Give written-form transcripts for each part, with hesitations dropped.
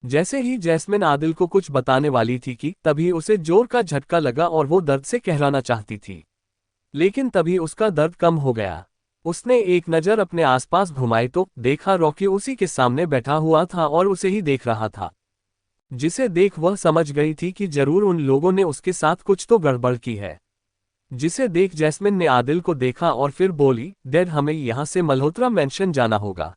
जैसे ही जैस्मिन आदिल को कुछ बताने वाली थी कि तभी उसे जोर का झटका लगा और वो दर्द से कहलाना चाहती थी। लेकिन तभी उसका दर्द कम हो गया। उसने एक नज़र अपने आसपास घुमाई तो देखा रॉकी उसी के सामने बैठा हुआ था और उसे ही देख रहा था। जिसे देख वह समझ गई थी कि जरूर उन लोगों ने उसके साथ कुछ तो गड़बड़ की है। जिसे देख जैस्मिन ने आदिल को देखा और फिर बोली, डैड हमें यहाँ से मल्होत्रा मेंशन जाना होगा।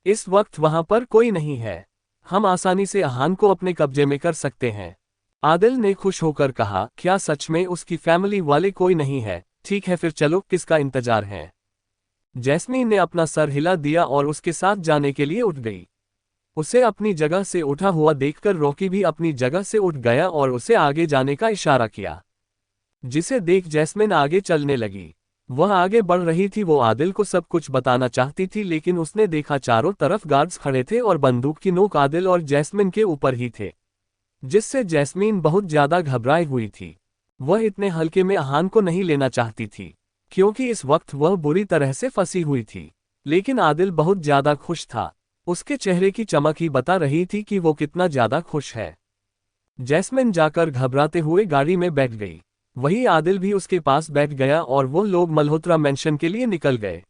इस वक्त वहां पर कोई नहीं है। हम आसानी से अहान को अपने कब्जे में कर सकते हैं। आदिल ने खुश होकर कहा, क्या सच में उसकी फैमिली वाले कोई नहीं है? ठीक है फिर चलो, किसका इंतजार है? जैस्मीन ने अपना सर हिला दिया और उसके साथ जाने के लिए उठ गई। उसे अपनी जगह से उठा हुआ देखकर रॉकी भी अपनी जगह से उठ गया और उसे आगे जाने का इशारा किया। जिसे देख जैस्मिन आगे चलने लगी। वह आगे बढ़ रही थी, वो आदिल को सब कुछ बताना चाहती थी, लेकिन उसने देखा चारों तरफ गार्ड्स खड़े थे और बंदूक की नोक आदिल और जैस्मिन के ऊपर ही थे। जिससे जैस्मीन बहुत ज्यादा घबराई हुई थी। वह इतने हल्के में अहान को नहीं लेना चाहती थी, क्योंकि इस वक्त वह बुरी तरह से फंसी हुई थी। लेकिन आदिल बहुत ज्यादा खुश था। उसके चेहरे की चमक ही बता रही थी कि वो कितना ज्यादा खुश है। जैस्मिन जाकर घबराते हुए गाड़ी में बैठ गई। वही आदिल भी उसके पास बैठ गया और वो लोग मल्होत्रा मेंशन के लिए निकल गए।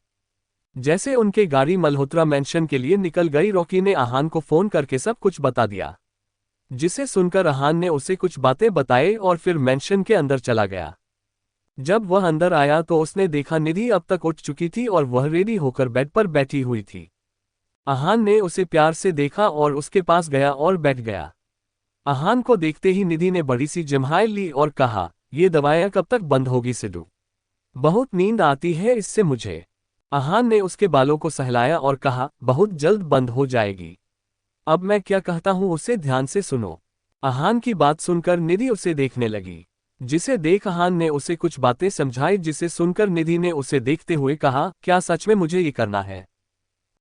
जैसे उनके गाड़ी मल्होत्रा मेंशन के लिए निकल गई, रॉकी ने अहान को फोन करके सब कुछ बता दिया। जिसे सुनकर अहान ने उसे कुछ बातें बताए और फिर मेंशन के अंदर चला गया। जब वह अंदर आया तो उसने देखा निधि अब तक उठ चुकी थी और वह रेडी होकर बेड पर बैठी हुई थी। अहान ने उसे प्यार से देखा और उसके पास गया और बैठ गया। अहान को देखते ही निधि ने बड़ी सी जम्हाई ली और कहा, ये दवाइयां कब तक बंद होगी सिद्धू? बहुत नींद आती है इससे मुझे। अहान ने उसके बालों को सहलाया और कहा, बहुत जल्द बंद हो जाएगी। अब मैं क्या कहता हूं उसे ध्यान से सुनो। अहान की बात सुनकर निधि उसे देखने लगी। जिसे देख अहान ने उसे कुछ बातें समझाई, जिसे सुनकर निधि ने उसे देखते हुए कहा, क्या सच में मुझे ये करना है?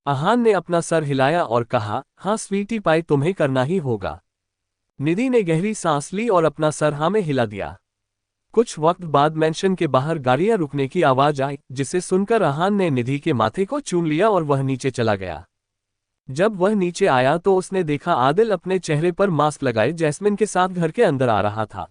अहान ने अपना सर हिलाया और कहा, हाँ स्वीटी पाई, तुम्हें करना ही होगा। निधि ने गहरी सांस ली और अपना सर हाँ में हिला दिया। कुछ वक्त बाद मेंशन के बाहर गाड़ियां रुकने की आवाज आई, जिसे सुनकर अहान ने निधि के माथे को चूम लिया और वह नीचे चला गया। जब वह नीचे आया तो उसने देखा आदिल अपने चेहरे पर मास्क लगाए जैस्मिन के साथ घर के अंदर आ रहा था।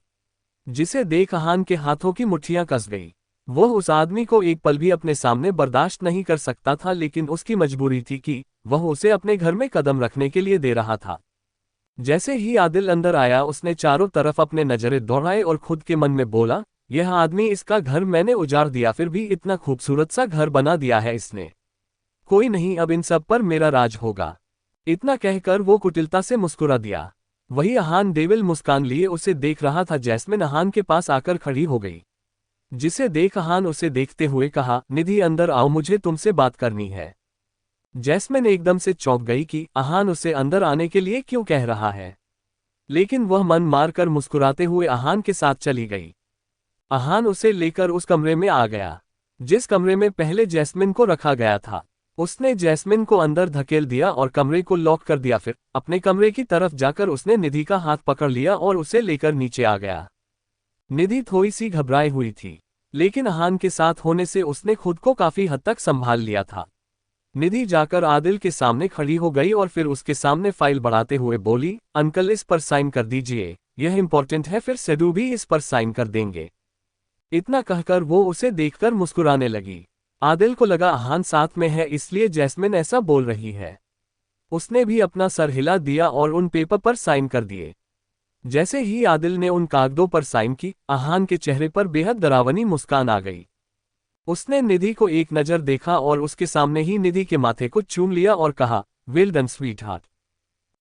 जिसे देख अहान के हाथों की मुट्ठियां कस गई। वह उस आदमी को एक पल भी अपने सामने बर्दाश्त नहीं कर सकता था, लेकिन उसकी मजबूरी थी कि वह उसे अपने घर में कदम रखने के लिए दे रहा था। जैसे ही आदिल अंदर आया उसने चारों तरफ अपने नजरें दौड़ाए और खुद के मन में बोला, यह आदमी, इसका घर मैंने उजाड़ दिया, फिर भी इतना खूबसूरत सा घर बना दिया है इसने। कोई नहीं, अब इन सब पर मेरा राज होगा। इतना कहकर वो कुटिलता से मुस्कुरा दिया। वही अहान डेविल मुस्कान लिए उसे देख रहा था। जैस्मिन अहान के पास आकर खड़ी हो गई। जिसे देख अहान उसे देखते हुए कहा, निधि अंदर आओ, मुझे तुमसे बात करनी है। जैस्मिन एकदम से चौंक गई कि अहान उसे अंदर आने के लिए क्यों कह रहा है, लेकिन वह मन मारकर मुस्कुराते हुए अहान के साथ चली गई। अहान उसे लेकर उस कमरे में आ गया जिस कमरे में पहले जैस्मिन को रखा गया था। उसने जैस्मिन को अंदर धकेल दिया और कमरे को लॉक कर दिया। फिर अपने कमरे की तरफ जाकर उसने निधि का हाथ पकड़ लिया और उसे लेकर नीचे आ गया। निधि थोड़ी सी घबराई हुई थी, लेकिन अहान के साथ होने से उसने खुद को काफी हद तक संभाल लिया था। निधि जाकर आदिल के सामने खड़ी हो गई और फिर उसके सामने फाइल बढ़ाते हुए बोली, अंकल इस पर साइन कर दीजिए, यह इंपॉर्टेंट है, फिर सेडू भी इस पर साइन कर देंगे। इतना कहकर वो उसे देखकर मुस्कुराने लगी। आदिल को लगा अहान साथ में है, इसलिए जैस्मिन ऐसा बोल रही है। उसने भी अपना सर हिला दिया और उन पेपर पर साइन कर दिए। जैसे ही आदिल ने उन कागजों पर साइन की, अहान के चेहरे पर बेहद डरावनी मुस्कान आ गई। उसने निधि को एक नज़र देखा और उसके सामने ही निधि के माथे को चूम लिया और कहा, वेल डन स्वीट हार्ट।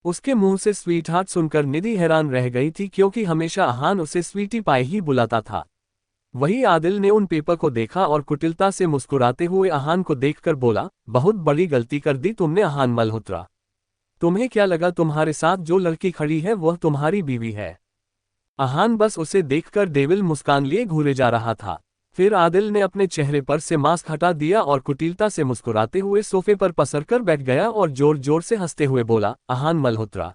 उसके मुंह से स्वीट हार्ट सुनकर निधि हैरान रह गई थी, क्योंकि हमेशा अहान उसे स्वीटी पाई ही बुलाता था। वही आदिल ने उन पेपर को देखा और कुटिलता से मुस्कुराते हुए अहान को देखकर बोला, बहुत बड़ी गलती कर दी तुमने अहान मल्होत्रा। तुम्हें क्या लगा तुम्हारे साथ जो लड़की खड़ी है वह तुम्हारी बीवी है? अहान बस उसे देखकर डेविल मुस्कान लिए घूरे जा रहा था। फिर आदिल ने अपने चेहरे पर से मास्क हटा दिया और कुटिलता से मुस्कुराते हुए सोफे पर पसरकर बैठ गया और जोर जोर से हंसते हुए बोला, अहान मल्होत्रा,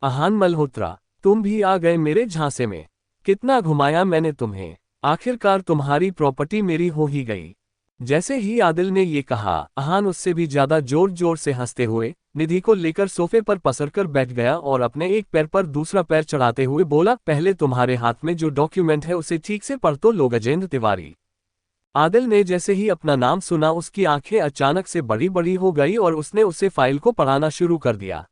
अहान मल्होत्रा, तुम भी आ गए मेरे झांसे में। कितना घुमाया मैंने तुम्हें, आखिरकार तुम्हारी प्रॉपर्टी मेरी हो ही गई। जैसे ही आदिल ने ये कहा, अहान उससे भी ज्यादा जोर जोर से हंसते हुए निधि को लेकर सोफे पर पसरकर बैठ गया और अपने एक पैर पर दूसरा पैर चढ़ाते हुए बोला, पहले तुम्हारे हाथ में जो डॉक्यूमेंट है उसे ठीक से पढ़ तो लो गजेंद्र तिवारी। आदिल ने जैसे ही अपना नाम सुना उसकी आंखें अचानक से बड़ी बड़ी हो गई और उसने उसे फाइल को पढ़ाना शुरू कर दिया।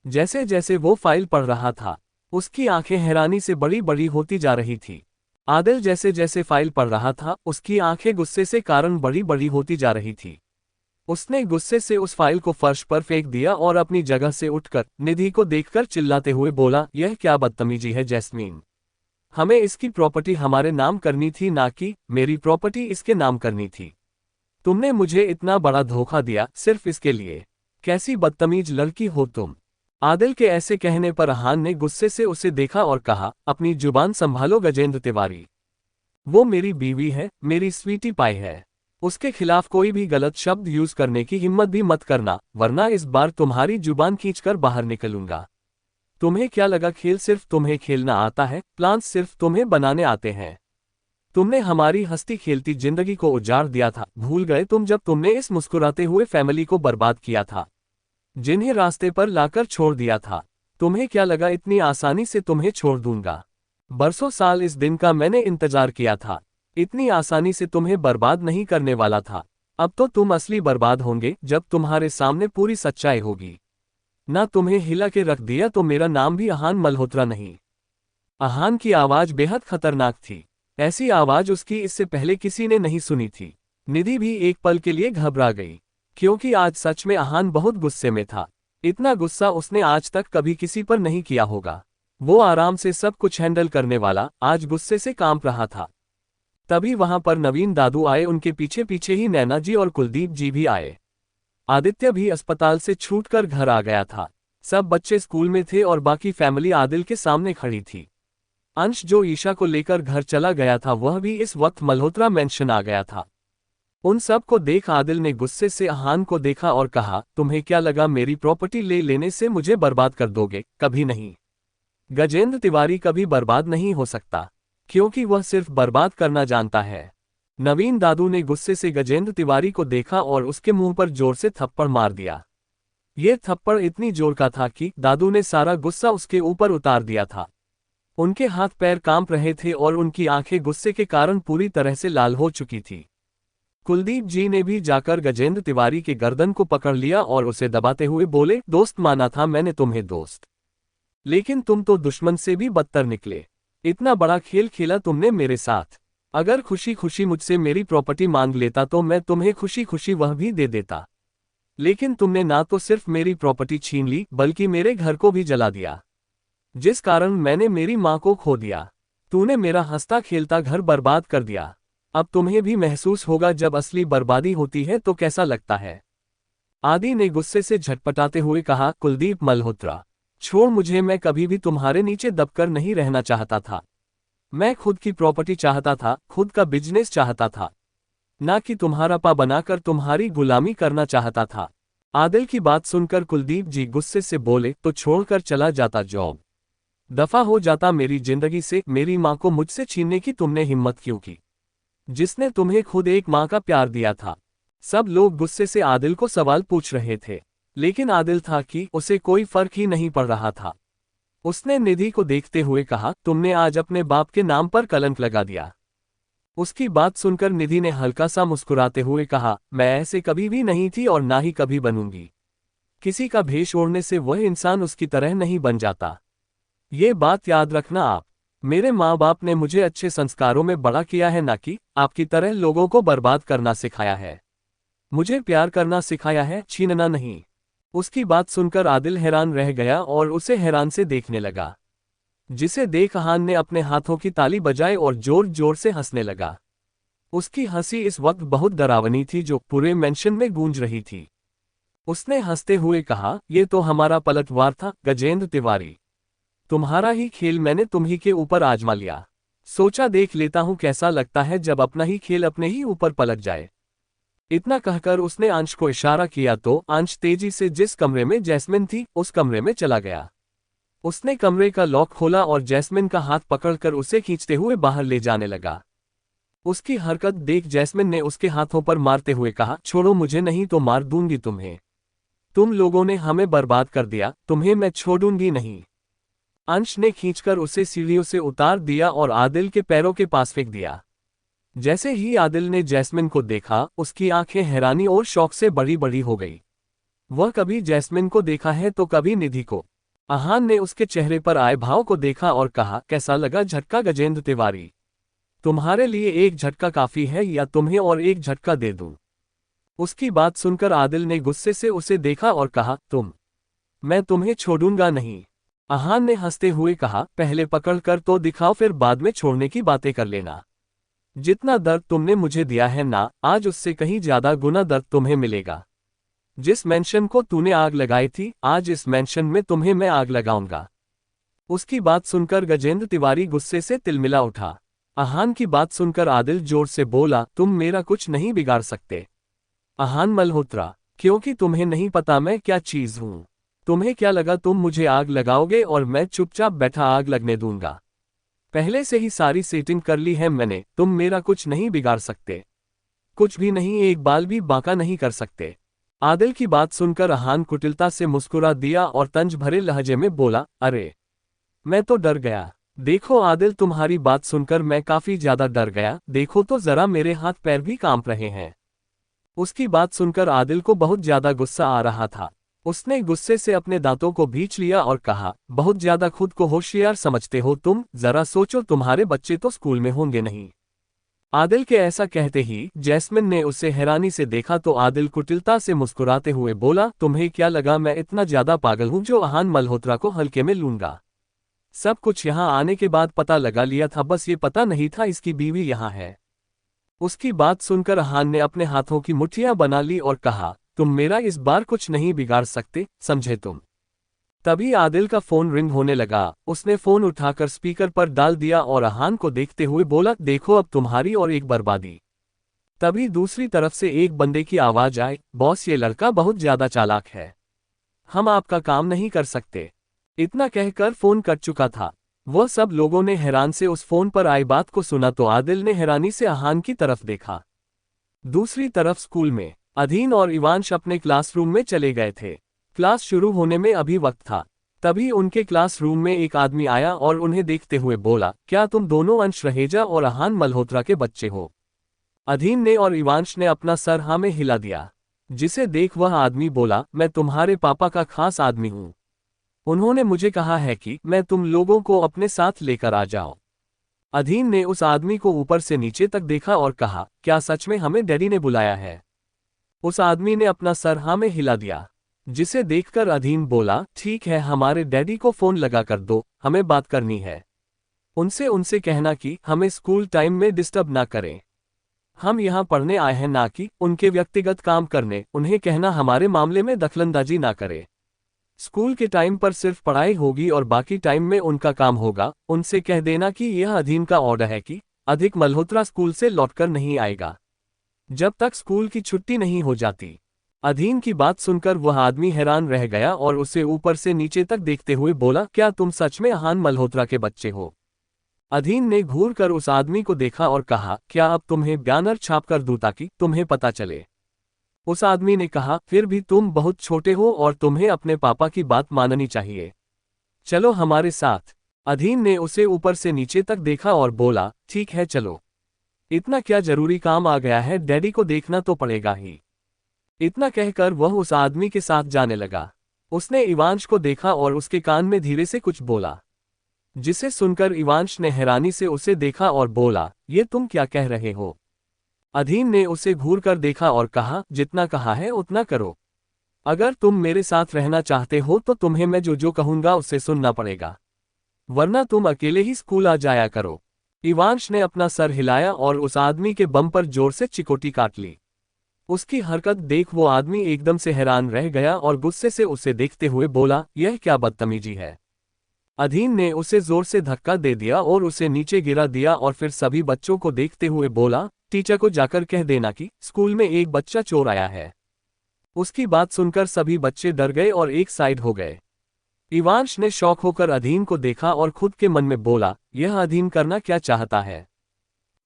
जैसे जैसे वो फाइल पढ़ रहा था उसकी आंखें हैरानी से बड़ी बड़ी होती जा रही थी। आदिल जैसे जैसे फाइल पढ़ रहा था उसकी आंखें गुस्से से कारण बड़ी बड़ी होती जा रही थी। उसने गुस्से से उस फाइल को फर्श पर फेंक दिया और अपनी जगह से उठकर निधि को देखकर चिल्लाते हुए बोला, यह क्या बदतमीजी है जैस्मीन। हमें इसकी प्रॉपर्टी हमारे नाम करनी थी, ना कि मेरी प्रॉपर्टी इसके नाम करनी थी। तुमने मुझे इतना बड़ा धोखा दिया सिर्फ इसके लिए। कैसी बदतमीज लड़की हो तुम। आदिल के ऐसे कहने पर अहान ने गुस्से से उसे देखा और कहा, अपनी जुबान संभालो गजेंद्र तिवारी। वो मेरी बीवी है, मेरी स्वीटी पाई है। उसके खिलाफ कोई भी गलत शब्द यूज करने की हिम्मत भी मत करना, वरना इस बार तुम्हारी जुबान खींचकर बाहर निकलूंगा। तुम्हें क्या लगा खेल सिर्फ तुम्हें खेलना आता है, प्लान्स सिर्फ तुम्हें बनाने आते हैं। तुमने हमारी हंसती खेलती जिंदगी को उजाड़ दिया था, भूल गए तुम जब तुमने इस मुस्कुराते हुए फैमिली को बर्बाद किया था, जिन्हें रास्ते पर लाकर छोड़ दिया था। तुम्हें क्या लगा इतनी आसानी से तुम्हें छोड़ दूंगा। बरसों साल इस दिन का मैंने इंतजार किया था। इतनी आसानी से तुम्हें बर्बाद नहीं करने वाला था। अब तो तुम असली बर्बाद होंगे जब तुम्हारे सामने पूरी सच्चाई होगी। ना तुम्हें हिला के रख दिया तो मेरा नाम भी अहान मल्होत्रा नहीं। अहान की आवाज बेहद खतरनाक थी। ऐसी आवाज उसकी इससे पहले किसी ने नहीं सुनी थी। निधि भी एक पल के लिए घबरा गई, क्योंकि आज सच में अहान बहुत गुस्से में था। इतना गुस्सा उसने आज तक कभी किसी पर नहीं किया होगा। वो आराम से सब कुछ हैंडल करने वाला आज गुस्से से कांप रहा था। तभी वहां पर नवीन दादू आए, उनके पीछे पीछे ही नैना जी और कुलदीप जी भी आए। आदित्य भी अस्पताल से छूटकर घर आ गया था। सब बच्चे स्कूल में थे और बाकी फैमिली आदिल के सामने खड़ी थी। अंश जो ईशा को लेकर घर चला गया था वह भी इस वक्त मल्होत्रा मेंशन आ गया था। उन सब को देख आदिल ने गुस्से से अहान को देखा और कहा, तुम्हें क्या लगा मेरी प्रॉपर्टी ले लेने से मुझे बर्बाद कर दोगे? कभी नहीं। गजेंद्र तिवारी कभी बर्बाद नहीं हो सकता, क्योंकि वह सिर्फ बर्बाद करना जानता है। नवीन दादू ने गुस्से से गजेंद्र तिवारी को देखा और उसके मुंह पर जोर से थप्पड़ मार दिया। यह थप्पड़ इतनी जोर का था कि दादू ने सारा गुस्सा उसके ऊपर उतार दिया था। उनके हाथ पैर कांप रहे थे और उनकी आंखें गुस्से के कारण पूरी तरह से लाल हो चुकी थी। कुलदीप जी ने भी जाकर गजेंद्र तिवारी के गर्दन को पकड़ लिया और उसे दबाते हुए बोले, दोस्त माना था मैंने तुम्हें दोस्त, लेकिन तुम तो दुश्मन से भी बदतर निकले। इतना बड़ा खेल खेला तुमने मेरे साथ। अगर खुशी खुशी मुझसे मेरी प्रॉपर्टी मांग लेता तो मैं तुम्हें खुशी खुशी वह भी दे देता, लेकिन तुमने ना तो सिर्फ मेरी प्रॉपर्टी छीन ली बल्कि मेरे घर को भी जला दिया, जिस कारण मैंने मेरी मां को खो दिया। तूने मेरा हंसता खेलता घर बर्बाद कर दिया। अब तुम्हें भी महसूस होगा जब असली बर्बादी होती है तो कैसा लगता है। आदि ने गुस्से से झटपटाते हुए कहा, कुलदीप मल्होत्रा छोड़ मुझे, मैं कभी भी तुम्हारे नीचे दबकर नहीं रहना चाहता था। मैं खुद की प्रॉपर्टी चाहता था, खुद का बिजनेस चाहता था, ना कि तुम्हारा पा बनाकर तुम्हारी गुलामी करना चाहता था। आदिल की बात सुनकर कुलदीप जी गुस्से से बोले, तो छोड़कर चला जाता, जॉब दफा हो जाता मेरी जिंदगी से। मेरी मां को मुझसे छीनने की तुमने हिम्मत क्यों की, जिसने तुम्हें खुद एक मां का प्यार दिया था। सब लोग गुस्से से आदिल को सवाल पूछ रहे थे, लेकिन आदिल था कि उसे कोई फर्क ही नहीं पड़ रहा था। उसने निधि को देखते हुए कहा, तुमने आज अपने बाप के नाम पर कलंक लगा दिया। उसकी बात सुनकर निधि ने हल्का सा मुस्कुराते हुए कहा, मैं ऐसे कभी भी नहीं थी और ना ही कभी बनूंगी। किसी का भेष ओढ़ने से वह इंसान उसकी तरह नहीं बन जाता। ये बात याद रखना आप। मेरे माँ बाप ने मुझे अच्छे संस्कारों में बड़ा किया है, ना कि आपकी तरह लोगों को बर्बाद करना सिखाया है। मुझे प्यार करना सिखाया है, छीनना नहीं। उसकी बात सुनकर आदिल हैरान रह गया और उसे हैरान से देखने लगा, जिसे देख अहान ने अपने हाथों की ताली बजाई और जोर जोर से हंसने लगा। उसकी हंसी इस वक्त बहुत डरावनी थी जो पूरे मेंशन में गूंज रही थी। उसने हंसते हुए कहा, यह तो हमारा पलटवार था गजेंद्र तिवारी। तुम्हारा ही खेल मैंने तुम्ही के ऊपर आजमा लिया। सोचा देख लेता हूं कैसा लगता है जब अपना ही खेल अपने ही ऊपर पलट जाए। इतना कहकर उसने अंश को इशारा किया तो अंश तेजी से जिस कमरे में जैस्मिन थी उस कमरे में चला गया। उसने कमरे का लॉक खोला और जैस्मिन का हाथ पकड़कर उसे खींचते हुए बाहर ले जाने लगा। उसकी हरकत देख जैस्मिन ने उसके हाथों पर मारते हुए कहा, छोड़ो मुझे नहीं तो मार दूंगी तुम्हें। तुम लोगों ने हमें बर्बाद कर दिया, तुम्हें मैं छोड़ूंगी नहीं। अंश ने खींचकर उसे सीढ़ियों से उतार दिया और आदिल के पैरों के पास फेंक दिया। जैसे ही आदिल ने जैस्मिन को देखा, उसकी आंखें हैरानी और शौक से बड़ी बड़ी हो गई। वह कभी जैस्मिन को देखा है तो कभी निधि को। आहान ने उसके चेहरे पर आए भाव को देखा और कहा, कैसा लगा झटका गजेंद्र तिवारी? तुम्हारे लिए एक झटका काफी है या तुम्हें और एक झटका दे दूं? उसकी बात सुनकर आदिल ने गुस्से से उसे देखा और कहा, मैं तुम्हें छोड़ूंगा नहीं। आहान ने हंसते हुए कहा, पहले पकड़ कर तो दिखाओ, फिर बाद में छोड़ने की बातें कर लेना। जितना दर्द तुमने मुझे दिया है ना, आज उससे कहीं ज्यादा गुना दर्द तुम्हें मिलेगा। जिस मेंशन को तूने आग लगाई थी, आज इस मेंशन में तुम्हें मैं आग लगाऊंगा। उसकी बात सुनकर गजेंद्र तिवारी गुस्से से तिलमिला उठा। आहान की बात सुनकर आदिल जोर से बोला, तुम मेरा कुछ नहीं बिगाड़ सकते आहान मल्होत्रा, क्योंकि तुम्हें नहीं पता मैं क्या चीज हूं। तुम्हें क्या लगा तुम मुझे आग लगाओगे और मैं चुपचाप बैठा आग लगने दूंगा? पहले से ही सारी सेटिंग कर ली है मैंने, तुम मेरा कुछ नहीं बिगाड़ सकते। कुछ भी नहीं, एक बाल भी बांका नहीं कर सकते। आदिल की बात सुनकर आहान कुटिलता से मुस्कुरा दिया और तंज भरे लहजे में बोला, अरे मैं तो डर गया। देखो आदिल, तुम्हारी बात सुनकर मैं काफी ज्यादा डर गया। देखो तो जरा, मेरे हाथ पैर भी कांप रहे हैं। उसकी बात सुनकर आदिल को बहुत ज्यादा गुस्सा आ रहा था। उसने गुस्से से अपने दांतों को भींच लिया और कहा, बहुत ज्यादा खुद को होशियार समझते हो तुम। जरा सोचो, तुम्हारे बच्चे तो स्कूल में होंगे नहीं। आदिल के ऐसा कहते ही जैस्मिन ने उसे हैरानी से देखा तो आदिल कुटिलता से मुस्कुराते हुए बोला, तुम्हें क्या लगा मैं इतना ज्यादा पागल हूं जो आहान मल्होत्रा को हल्के में लूंगा? सब कुछ यहां आने के बाद पता लगा लिया था, बस ये पता नहीं था इसकी बीवी यहां है। उसकी बात सुनकर आहान ने अपने हाथों की मुट्ठियां बना ली और कहा, तुम मेरा इस बार कुछ नहीं बिगाड़ सकते, समझे तुम? तभी आदिल का फोन रिंग होने लगा। उसने फोन उठाकर स्पीकर पर डाल दिया और आहान को देखते हुए बोला, देखो अब तुम्हारी और एक बर्बादी। तभी दूसरी तरफ से एक बंदे की आवाज आई, बॉस ये लड़का बहुत ज्यादा चालाक है, हम आपका काम नहीं कर सकते। इतना कहकर फोन कट चुका था। वह सब लोगों ने हैरान से उस फोन पर आई बात को सुना तो आदिल ने हैरानी से आहान की तरफ देखा। दूसरी तरफ स्कूल में अधीन और इवांश अपने क्लासरूम में चले गए थे। क्लास शुरू होने में अभी वक्त था। तभी उनके क्लासरूम में एक आदमी आया और उन्हें देखते हुए बोला, क्या तुम दोनों अंश रहेजा और आहान मल्होत्रा के बच्चे हो? अधीन ने और इवांश ने अपना सर हाँ में हिला दिया, जिसे देख वह आदमी बोला, मैं तुम्हारे पापा का खास आदमी हूँ। उन्होंने मुझे कहा है कि मैं तुम लोगों को अपने साथ लेकर आ जाओ। अधीन ने उस आदमी को ऊपर से नीचे तक देखा और कहा, क्या सच में हमें डैडी ने बुलाया है? उस आदमी ने अपना सर हाँ में हिला दिया, जिसे देखकर अधीन बोला, ठीक है, हमारे डैडी को फोन लगा कर दो, हमें बात करनी है। उनसे कहना कि हमें स्कूल टाइम में डिस्टर्ब ना करें। हम यहाँ पढ़ने आए हैं ना कि उनके व्यक्तिगत काम करने। उन्हें कहना हमारे मामले में दखलंदाजी ना करे। स्कूल के टाइम पर सिर्फ पढ़ाई होगी और बाकी टाइम में उनका काम होगा। उनसे कह देना कि यह अधीन का ऑर्डर है कि अधिक मल्होत्रा स्कूल से लौटकर नहीं आएगा जब तक स्कूल की छुट्टी नहीं हो जाती। अधीन की बात सुनकर वह आदमी हैरान रह गया और उसे ऊपर से नीचे तक देखते हुए बोला, क्या तुम सच में आहान मल्होत्रा के बच्चे हो? अधीन ने घूर कर उस आदमी को देखा और कहा, क्या अब तुम्हें बैनर छाप कर दूं ताकि तुम्हें पता चले? उस आदमी ने कहा, फिर भी तुम बहुत छोटे हो और तुम्हें अपने पापा की बात माननी चाहिए। चलो हमारे साथ। अधीन ने उसे ऊपर से नीचे तक देखा और बोला, ठीक है चलो। इतना क्या जरूरी काम आ गया है, डैडी को देखना तो पड़ेगा ही। इतना कहकर वह उस आदमी के साथ जाने लगा। उसने इवांश को देखा और उसके कान में धीरे से कुछ बोला, जिसे सुनकर इवांश ने हैरानी से उसे देखा और बोला, ये तुम क्या कह रहे हो? अधीन ने उसे घूर कर देखा और कहा, जितना कहा है उतना करो। अगर तुम मेरे साथ रहना चाहते हो तो तुम्हें मैं जो जो कहूंगा उसे सुनना पड़ेगा, वरना तुम अकेले ही स्कूल आ जाया करो। इवांश ने अपना सर हिलाया और उस आदमी के बम पर जोर से चिकोटी काट ली। उसकी हरकत देख वो आदमी एकदम से हैरान रह गया और गुस्से से उसे देखते हुए बोला, यह क्या बदतमीजी है? अधीन ने उसे जोर से धक्का दे दिया और उसे नीचे गिरा दिया और फिर सभी बच्चों को देखते हुए बोला, टीचर को जाकर कह देना कि स्कूल में एक बच्चा चोर आया है। उसकी बात सुनकर सभी बच्चे डर गए और एक साइड हो गए। इवांश ने शौक होकर अधीन को देखा और खुद के मन में बोला, यह अधीन करना क्या चाहता है?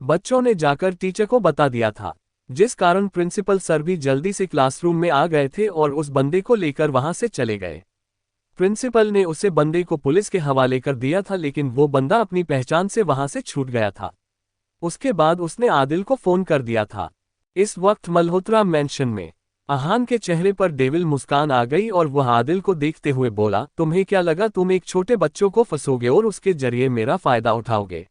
बच्चों ने जाकर टीचर को बता दिया था। जिस कारण प्रिंसिपल सर भी जल्दी से क्लासरूम में आ गए थे और उस बंदे को लेकर वहां से चले गए। प्रिंसिपल ने उसे बंदे को पुलिस के हवाले कर दिया था, लेकिन वो बंदा अपनी पहचान से वहां से छूट गया था। उसके बाद उसने आदिल को फोन कर दिया था। इस वक्त मल्होत्रा मैंशन में अहान के चेहरे पर डेविल मुस्कान आ गई और वह आदिल को देखते हुए बोला, तुम्हें क्या लगा तुम एक छोटे बच्चों को फंसोगे और उसके जरिए मेरा फायदा उठाओगे?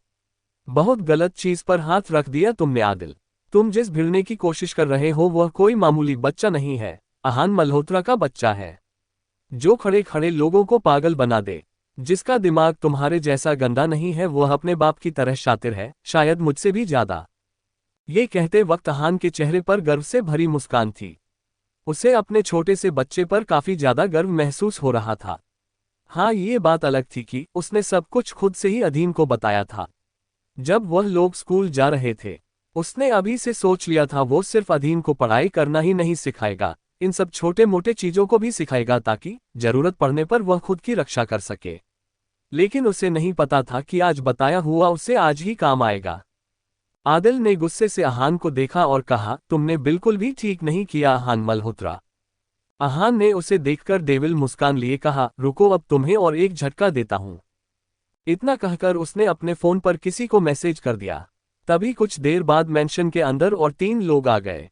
बहुत गलत चीज पर हाथ रख दिया तुमने आदिल। तुम जिस भिड़ने की कोशिश कर रहे हो वह कोई मामूली बच्चा नहीं है, अहान मल्होत्रा का बच्चा है, जो खड़े खड़े लोगों को पागल बना दे। जिसका दिमाग तुम्हारे जैसा गंदा नहीं है, वह अपने बाप की तरह शातिर है, शायद मुझसे भी ज्यादा। ये कहते वक्त अहान के चेहरे पर गर्व से भरी मुस्कान थी। उसे अपने छोटे से बच्चे पर काफी ज्यादा गर्व महसूस हो रहा था। हाँ, ये बात अलग थी कि उसने सब कुछ खुद से ही अधीन को बताया था। जब वह लोग स्कूल जा रहे थे, उसने अभी से सोच लिया था वो सिर्फ अधीन को पढ़ाई करना ही नहीं सिखाएगा, इन सब छोटे मोटे चीजों को भी सिखाएगा ताकि जरूरत पड़ने पर वह खुद की रक्षा कर सके। लेकिन उसे नहीं पता था कि आज बताया हुआ उसे आज ही काम आएगा। आदिल ने गुस्से से अहान को देखा और कहा, तुमने बिल्कुल भी ठीक नहीं किया अहान मल्होत्रा। अहान ने उसे देखकर डेविल मुस्कान लिए कहा, रुको अब तुम्हें और एक झटका देता हूं। इतना कहकर उसने अपने फोन पर किसी को मैसेज कर दिया। तभी कुछ देर बाद मैंशन के अंदर और 3 लोग आ गए।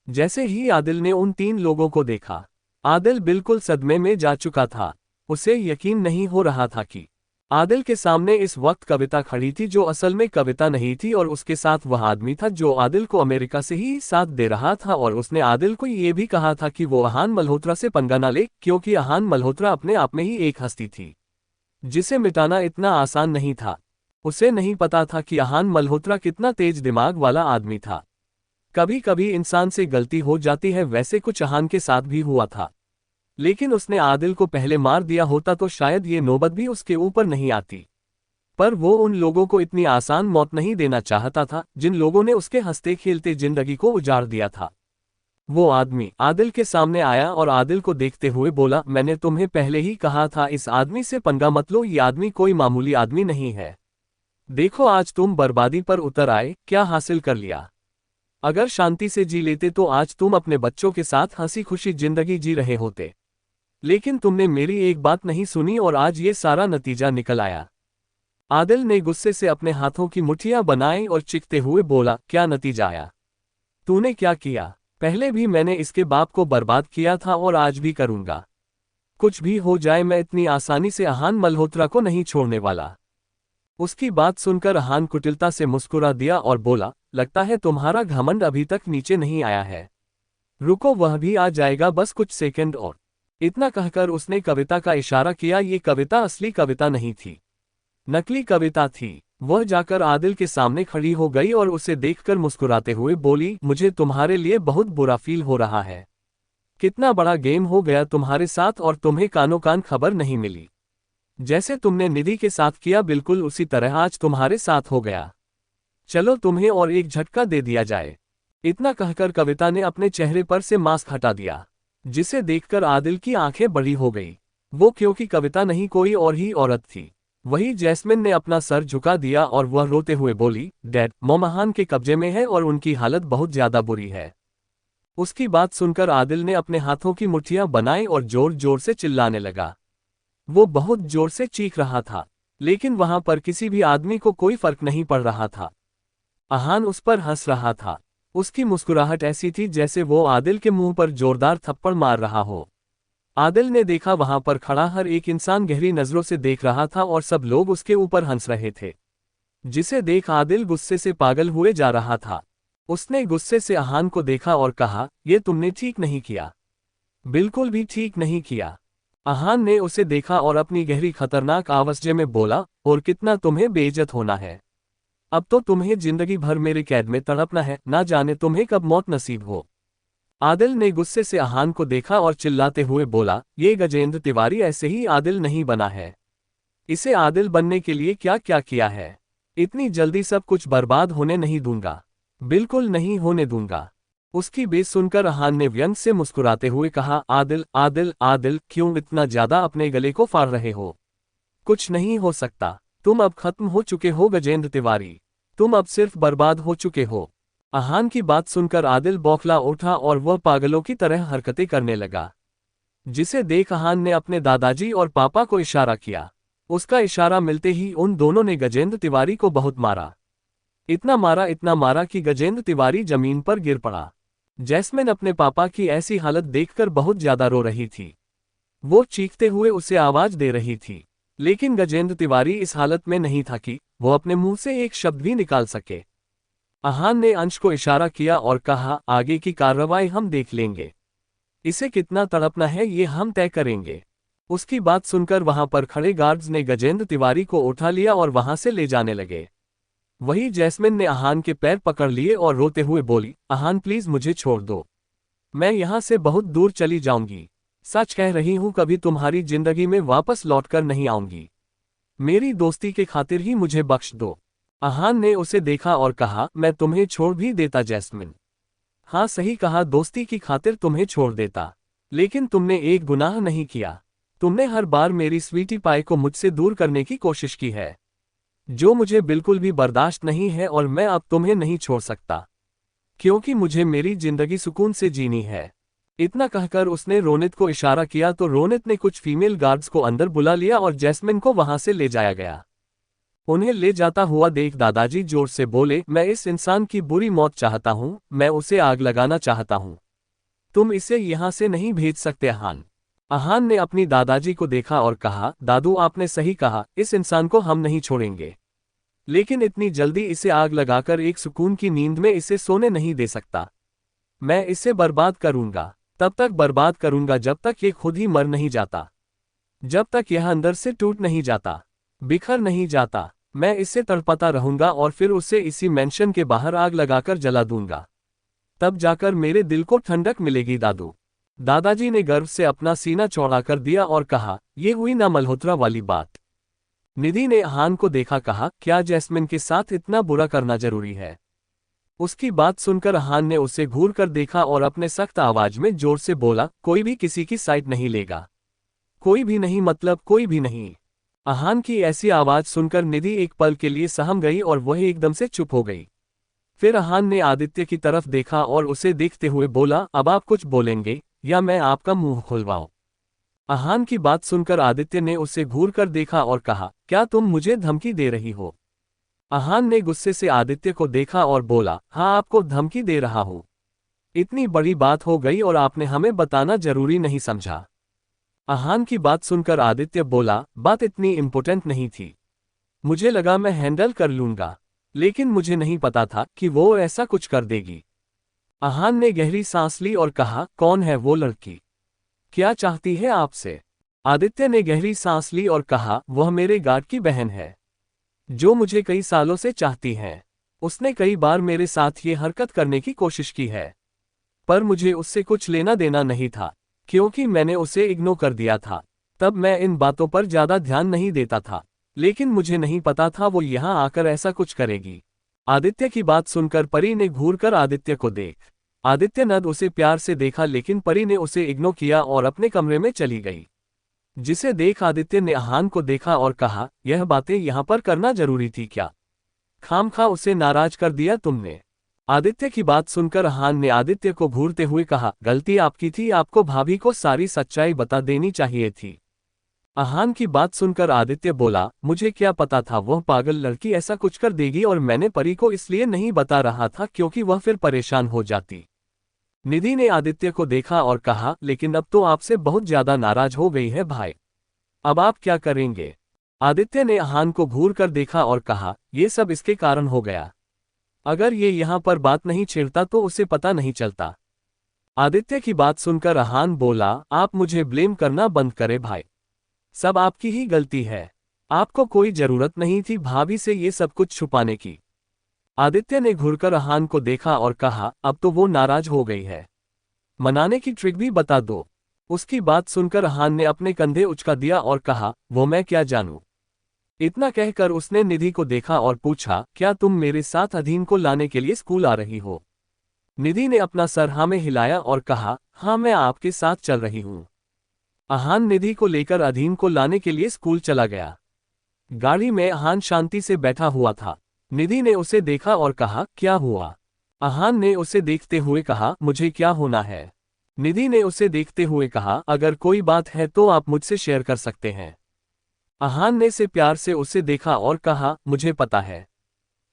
जैसे ही आदिल ने उन 3 लोगों को देखा, आदिल बिल्कुल सदमे में जा चुका था। उसे यकीन नहीं हो रहा था कि आदिल के सामने इस वक्त कविता खड़ी थी, जो असल में कविता नहीं थी, और उसके साथ वह आदमी था जो आदिल को अमेरिका से ही साथ दे रहा था। और उसने आदिल को ये भी कहा था कि वो अहान मल्होत्रा से पंगा न ले, क्योंकि अहान मल्होत्रा अपने आप में ही एक हस्ती थी जिसे मिटाना इतना आसान नहीं था। उसे नहीं पता था कि अहान मल्होत्रा कितना तेज दिमाग वाला आदमी था। कभी कभी इंसान से गलती हो जाती है, वैसे कुछ अहान के साथ भी हुआ था। लेकिन उसने आदिल को पहले मार दिया होता तो शायद ये नौबत भी उसके ऊपर नहीं आती। पर वो उन लोगों को इतनी आसान मौत नहीं देना चाहता था जिन लोगों ने उसके हंसते खेलते जिंदगी को उजाड़ दिया था। वो आदमी आदिल के सामने आया और आदिल को देखते हुए बोला, मैंने तुम्हें पहले ही कहा था इस आदमी से पंगा मत लो, ये आदमी कोई मामूली आदमी नहीं है। देखो आज तुम बर्बादी पर उतर आए, क्या हासिल कर लिया? अगर शांति से जी लेते तो आज तुम अपने बच्चों के साथ हंसी खुशी जिंदगी जी रहे होते। लेकिन तुमने मेरी एक बात नहीं सुनी और आज ये सारा नतीजा निकल आया। आदिल ने गुस्से से अपने हाथों की मुट्ठियां बनाई और चीखते हुए बोला, क्या नतीजा आया? तूने क्या किया? पहले भी मैंने इसके बाप को बर्बाद किया था और आज भी करूंगा। कुछ भी हो जाए मैं इतनी आसानी से अहान मल्होत्रा को नहीं छोड़ने वाला। उसकी बात सुनकर अहान कुटिलता से मुस्कुरा दिया और बोला, लगता है तुम्हारा घमंड अभी तक नीचे नहीं आया है। रुको, वह भी आ जाएगा, बस कुछ सेकंड और। इतना कहकर उसने कविता का इशारा किया। ये कविता असली कविता नहीं थी, नकली कविता थी। वह जाकर आदिल के सामने खड़ी हो गई और उसे देखकर मुस्कुराते हुए बोली, मुझे तुम्हारे लिए बहुत बुरा फील हो रहा है। कितना बड़ा गेम हो गया तुम्हारे साथ और तुम्हें कानो कान खबर नहीं मिली। जैसे तुमने निधि के साथ किया, बिल्कुल उसी तरह आज तुम्हारे साथ हो गया। चलो तुम्हें और एक झटका दे दिया जाए। इतना कहकर कविता ने अपने चेहरे पर से मास्क हटा दिया, जिसे देखकर आदिल की आंखें बड़ी हो गई। वो क्योंकि कविता नहीं कोई और ही औरत थी। वही जैस्मिन ने अपना सर झुका दिया और वह रोते हुए बोली, डैड, मॉम अहान के कब्जे में है और उनकी हालत बहुत ज्यादा बुरी है। उसकी बात सुनकर आदिल ने अपने हाथों की मुट्ठियां बनाई और जोर जोर से चिल्लाने लगा। वो बहुत जोर से चीख रहा था, लेकिन वहां पर किसी भी आदमी को कोई फर्क नहीं पड़ रहा था। अहान उस पर हंस रहा था। उसकी मुस्कुराहट ऐसी थी जैसे वो आदिल के मुंह पर जोरदार थप्पड़ मार रहा हो। आदिल ने देखा वहां पर खड़ा हर एक इंसान गहरी नजरों से देख रहा था और सब लोग उसके ऊपर हंस रहे थे, जिसे देख आदिल गुस्से से पागल हुए जा रहा था। उसने गुस्से से अहान को देखा और कहा, यह तुमने ठीक नहीं किया, बिल्कुल भी ठीक नहीं किया। अहान ने उसे देखा और अपनी गहरी खतरनाक आवाज में बोला, और कितना तुम्हें बेइज्जत होना है। अब तो तुम्हें जिंदगी भर मेरे कैद में तड़पना है, ना जाने तुम्हें कब मौत नसीब हो। आदिल ने गुस्से से अहान को देखा और चिल्लाते हुए बोला, ये गजेंद्र तिवारी ऐसे ही आदिल नहीं बना है। इसे आदिल बनने के लिए क्या क्या किया है। इतनी जल्दी सब कुछ बर्बाद होने नहीं दूंगा, बिल्कुल नहीं होने दूंगा। उसकी बेस सुनकर अहान ने व्यंग से मुस्कुराते हुए कहा, आदिल आदिल आदिल, क्यों इतना ज्यादा अपने गले को फाड़ रहे हो? कुछ नहीं हो सकता, तुम अब खत्म हो चुके हो गजेंद्र तिवारी, तुम अब सिर्फ बर्बाद हो चुके हो। अहान की बात सुनकर आदिल बौखला उठा और वह पागलों की तरह हरकतें करने लगा। जिसे देख अहान ने अपने दादाजी और पापा को इशारा किया। उसका इशारा मिलते ही उन दोनों ने गजेंद्र तिवारी को बहुत मारा। इतना मारा कि गजेंद्र तिवारी जमीन पर गिर पड़ा। जैस्मिन अपने पापा की ऐसी हालत देखकर बहुत ज्यादा रो रही थी। वो चीखते हुए उसे आवाज दे रही थी, लेकिन गजेंद्र तिवारी इस हालत में नहीं था कि वो अपने मुंह से एक शब्द भी निकाल सके। अहान ने अंश को इशारा किया और कहा, आगे की कार्रवाई हम देख लेंगे। इसे कितना तड़पना है ये हम तय करेंगे। उसकी बात सुनकर वहां पर खड़े गार्ड्स ने गजेंद्र तिवारी को उठा लिया और वहां से ले जाने लगे। वही जैस्मिन ने अहान के पैर पकड़ लिए और रोते हुए बोली, अहान प्लीज मुझे छोड़ दो। मैं यहां से बहुत दूर चली जाऊंगी। सच कह रही हूं, कभी तुम्हारी जिंदगी में वापस लौटकर नहीं आऊंगी। मेरी दोस्ती के खातिर ही मुझे बख्श दो। अहान ने उसे देखा और कहा, मैं तुम्हें छोड़ भी देता जैस्मिन। हाँ सही कहा, दोस्ती की खातिर तुम्हें छोड़ देता, लेकिन तुमने एक गुनाह नहीं किया। तुमने हर बार मेरी स्वीटी पाई को मुझसे दूर करने की कोशिश की है, जो मुझे बिल्कुल भी बर्दाश्त नहीं है, और मैं अब तुम्हें नहीं छोड़ सकता, क्योंकि मुझे मेरी जिंदगी सुकून से जीनी है। इतना कहकर उसने रोनित को इशारा किया तो रोनित ने कुछ फीमेल गार्ड्स को अंदर बुला लिया और जैस्मिन को वहां से ले जाया गया। उन्हें ले जाता हुआ देख दादाजी जोर से बोले, मैं इस इंसान की बुरी मौत चाहता हूं, मैं उसे आग लगाना चाहता हूं। तुम इसे यहां से नहीं भेज सकते अहान। अहान ने अपनी दादाजी को देखा और कहा, दादू आपने सही कहा, इस इंसान को हम नहीं छोड़ेंगे, लेकिन इतनी जल्दी इसे आग लगाकर एक सुकून की नींद में इसे सोने नहीं दे सकता। मैं इसे बर्बाद करूंगा, तब तक बर्बाद करूंगा जब तक ये खुद ही मर नहीं जाता, जब तक यह अंदर से टूट नहीं जाता, बिखर नहीं जाता। मैं इससे तड़पता रहूंगा और फिर उसे इसी मेंशन के बाहर आग लगाकर जला दूंगा, तब जाकर मेरे दिल को ठंडक मिलेगी दादू। दादाजी ने गर्व से अपना सीना चौड़ा कर दिया और कहा, यह हुई ना मल्होत्रा वाली बात। निधि ने अहान को देखा, कहा, क्या जैस्मिन के साथ इतना बुरा करना जरूरी है? उसकी बात सुनकर अहान ने उसे घूर कर देखा और अपने सख्त आवाज में जोर से बोला, कोई भी किसी की साइड नहीं लेगा। कोई भी नहीं, मतलब कोई भी नहीं। अहान की ऐसी आवाज सुनकर निधि एक पल के लिए सहम गई और वह एकदम से चुप हो गई। फिर अहान ने आदित्य की तरफ देखा और उसे देखते हुए बोला, अब आप कुछ बोलेंगे या मैं आपका मुंह खुलवाऊं? अहान की बात सुनकर आदित्य ने उसे घूर कर देखा और कहा, क्या तुम मुझे धमकी दे रही हो? अहान ने गुस्से से आदित्य को देखा और बोला, हाँ आपको धमकी दे रहा हूं। इतनी बड़ी बात हो गई और आपने हमें बताना जरूरी नहीं समझा। अहान की बात सुनकर आदित्य बोला, बात इतनी इम्पोर्टेंट नहीं थी, मुझे लगा मैं हैंडल कर लूंगा, लेकिन मुझे नहीं पता था कि वो ऐसा कुछ कर देगी। अहान ने गहरी सांस ली और कहा, कौन है वो लड़की? क्या चाहती है आपसे? आदित्य ने गहरी सांस ली और कहा, वह मेरे गार्ड की बहन है, जो मुझे कई सालों से चाहती है। उसने कई बार मेरे साथ ये हरकत करने की कोशिश की है, पर मुझे उससे कुछ लेना देना नहीं था, क्योंकि मैंने उसे इग्नोर कर दिया था। तब मैं इन बातों पर ज्यादा ध्यान नहीं देता था, लेकिन मुझे नहीं पता था वो यहां आकर ऐसा कुछ करेगी। आदित्य की बात सुनकर परी ने घूरकर आदित्य को देख। आदित्य ने उसे प्यार से देखा, लेकिन परी ने उसे इग्नोर किया और अपने कमरे में चली गई। जिसे देख आदित्य ने अहान को देखा और कहा, यह बातें यहां पर करना जरूरी थी क्या? खामखा उसे नाराज कर दिया तुमने। आदित्य की बात सुनकर अहान ने आदित्य को घूरते हुए कहा, गलती आपकी थी, आपको भाभी को सारी सच्चाई बता देनी चाहिए थी। अहान की बात सुनकर आदित्य बोला, मुझे क्या पता था वह पागल लड़की ऐसा कुछ कर देगी, और मैंने परी को इसलिए नहीं बता रहा था क्योंकि वह फिर परेशान हो जाती। निधि ने आदित्य को देखा और कहा, लेकिन अब तो आपसे बहुत ज्यादा नाराज हो गई है भाई, अब आप क्या करेंगे? आदित्य ने अहान को घूर कर देखा और कहा, यह सब इसके कारण हो गया। अगर ये यहां पर बात नहीं छेड़ता तो उसे पता नहीं चलता। आदित्य की बात सुनकर अहान बोला, आप मुझे ब्लेम करना बंद करें भाई, सब आपकी ही गलती है। आपको कोई जरूरत नहीं थी भाभी से ये सब कुछ छुपाने की। आदित्य ने घुरकर अहान को देखा और कहा, अब तो वो नाराज हो गई है, मनाने की ट्रिक भी बता दो। उसकी बात सुनकर अहान ने अपने कंधे उचका दिया और कहा, वो मैं क्या जानूं। इतना कहकर उसने निधि को देखा और पूछा, क्या तुम मेरे साथ अधीन को लाने के लिए स्कूल आ रही हो? निधि ने अपना सर हाँ में हिलाया और कहा, हाँ मैं आपके साथ चल रही हूं। अहान निधि को लेकर अधीन को लाने के लिए स्कूल चला गया। गाड़ी में अहान शांति से बैठा हुआ था। निधि ने उसे देखा और कहा, क्या हुआ? अहान ने उसे देखते हुए कहा, मुझे क्या होना है? निधि ने उसे देखते हुए कहा, अगर कोई बात है तो आप मुझसे शेयर कर सकते हैं। अहान ने से प्यार से उसे देखा और कहा, मुझे पता है,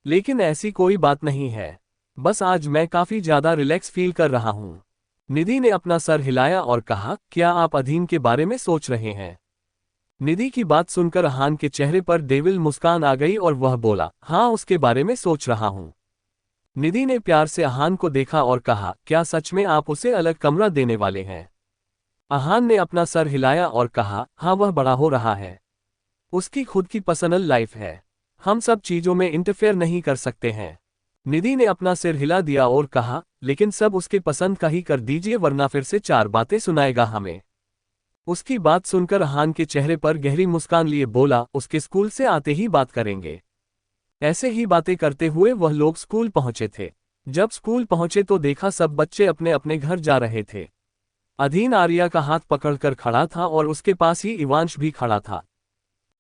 लेकिन ऐसी कोई बात नहीं है। बस आज मैं काफी ज्यादा रिलैक्स फील कर रहा हूं। निधि ने अपना सर हिलाया और कहा, क्या आप अधीन के बारे में सोच रहे हैं? निधि की बात सुनकर अहान के चेहरे पर डेविल मुस्कान आ गई और वह बोला, हाँ, उसके बारे में सोच रहा हूं। निधि ने प्यार से अहान को देखा और कहा, क्या सच में आप उसे अलग कमरा देने वाले हैं? अहान ने अपना सर हिलाया और कहा, हाँ, वह बड़ा हो रहा है, उसकी खुद की पर्सनल लाइफ है, हम सब चीजों में इंटरफेयर नहीं कर सकते हैं। निधि ने अपना सिर हिला दिया और कहा, लेकिन सब उसके पसंद का ही कर दीजिए वरना फिर से 4 बातें सुनाएगा हमें। उसकी बात सुनकर अहान के चेहरे पर गहरी मुस्कान लिए बोला, उसके स्कूल से आते ही बात करेंगे। ऐसे ही बातें करते हुए वह लोग स्कूल पहुंचे थे। जब स्कूल पहुंचे तो देखा सब बच्चे अपने अपने घर जा रहे थे। अधीन आर्या का हाथ पकड़कर खड़ा था और उसके पास ही इवांश भी खड़ा था।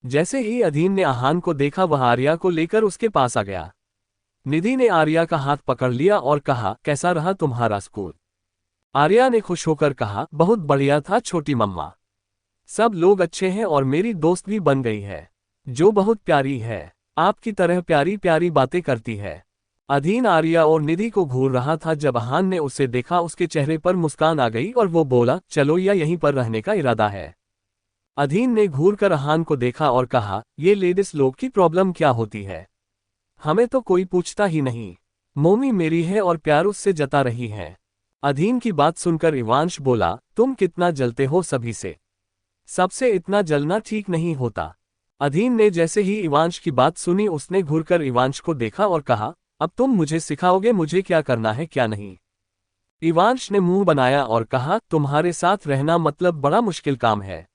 जैसे ही अधीन ने अहान को देखा वह आर्या को लेकर उसके पास आ गया। निधि ने आर्या का हाथ पकड़ लिया और कहा, कैसा रहा तुम्हारा स्कूल? आर्या ने खुश होकर कहा, बहुत बढ़िया था छोटी मम्मा, सब लोग अच्छे हैं और मेरी दोस्त भी बन गई है, जो बहुत प्यारी है, आपकी तरह प्यारी प्यारी बातें करती है। अधीन आर्या और निधि को घूर रहा था। जब अहान ने उसे देखा उसके चेहरे पर मुस्कान आ गई और वो बोला, चलो या यहीं पर रहने का इरादा है? अधीन ने घूर कर अहान को देखा और कहा, ये लेडीज लोग की प्रॉब्लम क्या होती है, हमें तो कोई पूछता ही नहीं। मोमी मेरी है और प्यार उससे जता रही है। अधीन की बात सुनकर इवांश बोला, तुम कितना जलते हो सभी से, सबसे इतना जलना ठीक नहीं होता। अधीन ने जैसे ही इवांश की बात सुनी उसने घूरकर इवांश को देखा और कहा, अब तुम मुझे सिखाओगे मुझे क्या करना है क्या नहीं? इवांश ने मुंह बनाया और कहा, तुम्हारे साथ रहना मतलब बड़ा मुश्किल काम है।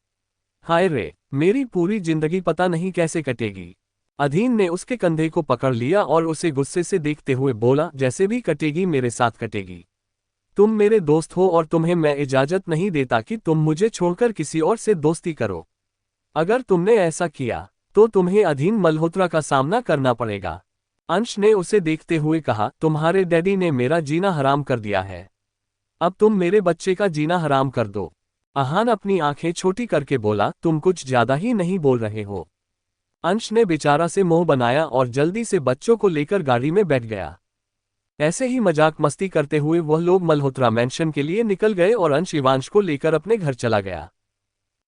हाय रे, मेरी पूरी जिंदगी पता नहीं कैसे कटेगी। अधीन ने उसके कंधे को पकड़ लिया और उसे गुस्से से देखते हुए बोला, जैसे भी कटेगी मेरे साथ कटेगी। तुम मेरे दोस्त हो और तुम्हें मैं इजाजत नहीं देता कि तुम मुझे छोड़कर किसी और से दोस्ती करो। अगर तुमने ऐसा किया तो तुम्हें अधीन मल्होत्रा का सामना करना पड़ेगा। अंश ने उसे देखते हुए कहा, तुम्हारे डैडी ने मेरा जीना हराम कर दिया है, अब तुम मेरे बच्चे का जीना हराम कर दो। अहान अपनी आंखें छोटी करके बोला, तुम कुछ ज्यादा ही नहीं बोल रहे हो? अंश ने बेचारा से मुंह बनाया और जल्दी से बच्चों को लेकर गाड़ी में बैठ गया। ऐसे ही मजाक मस्ती करते हुए वह लोग मल्होत्रा मैंशन के लिए निकल गए और अंश इवांश को लेकर अपने घर चला गया।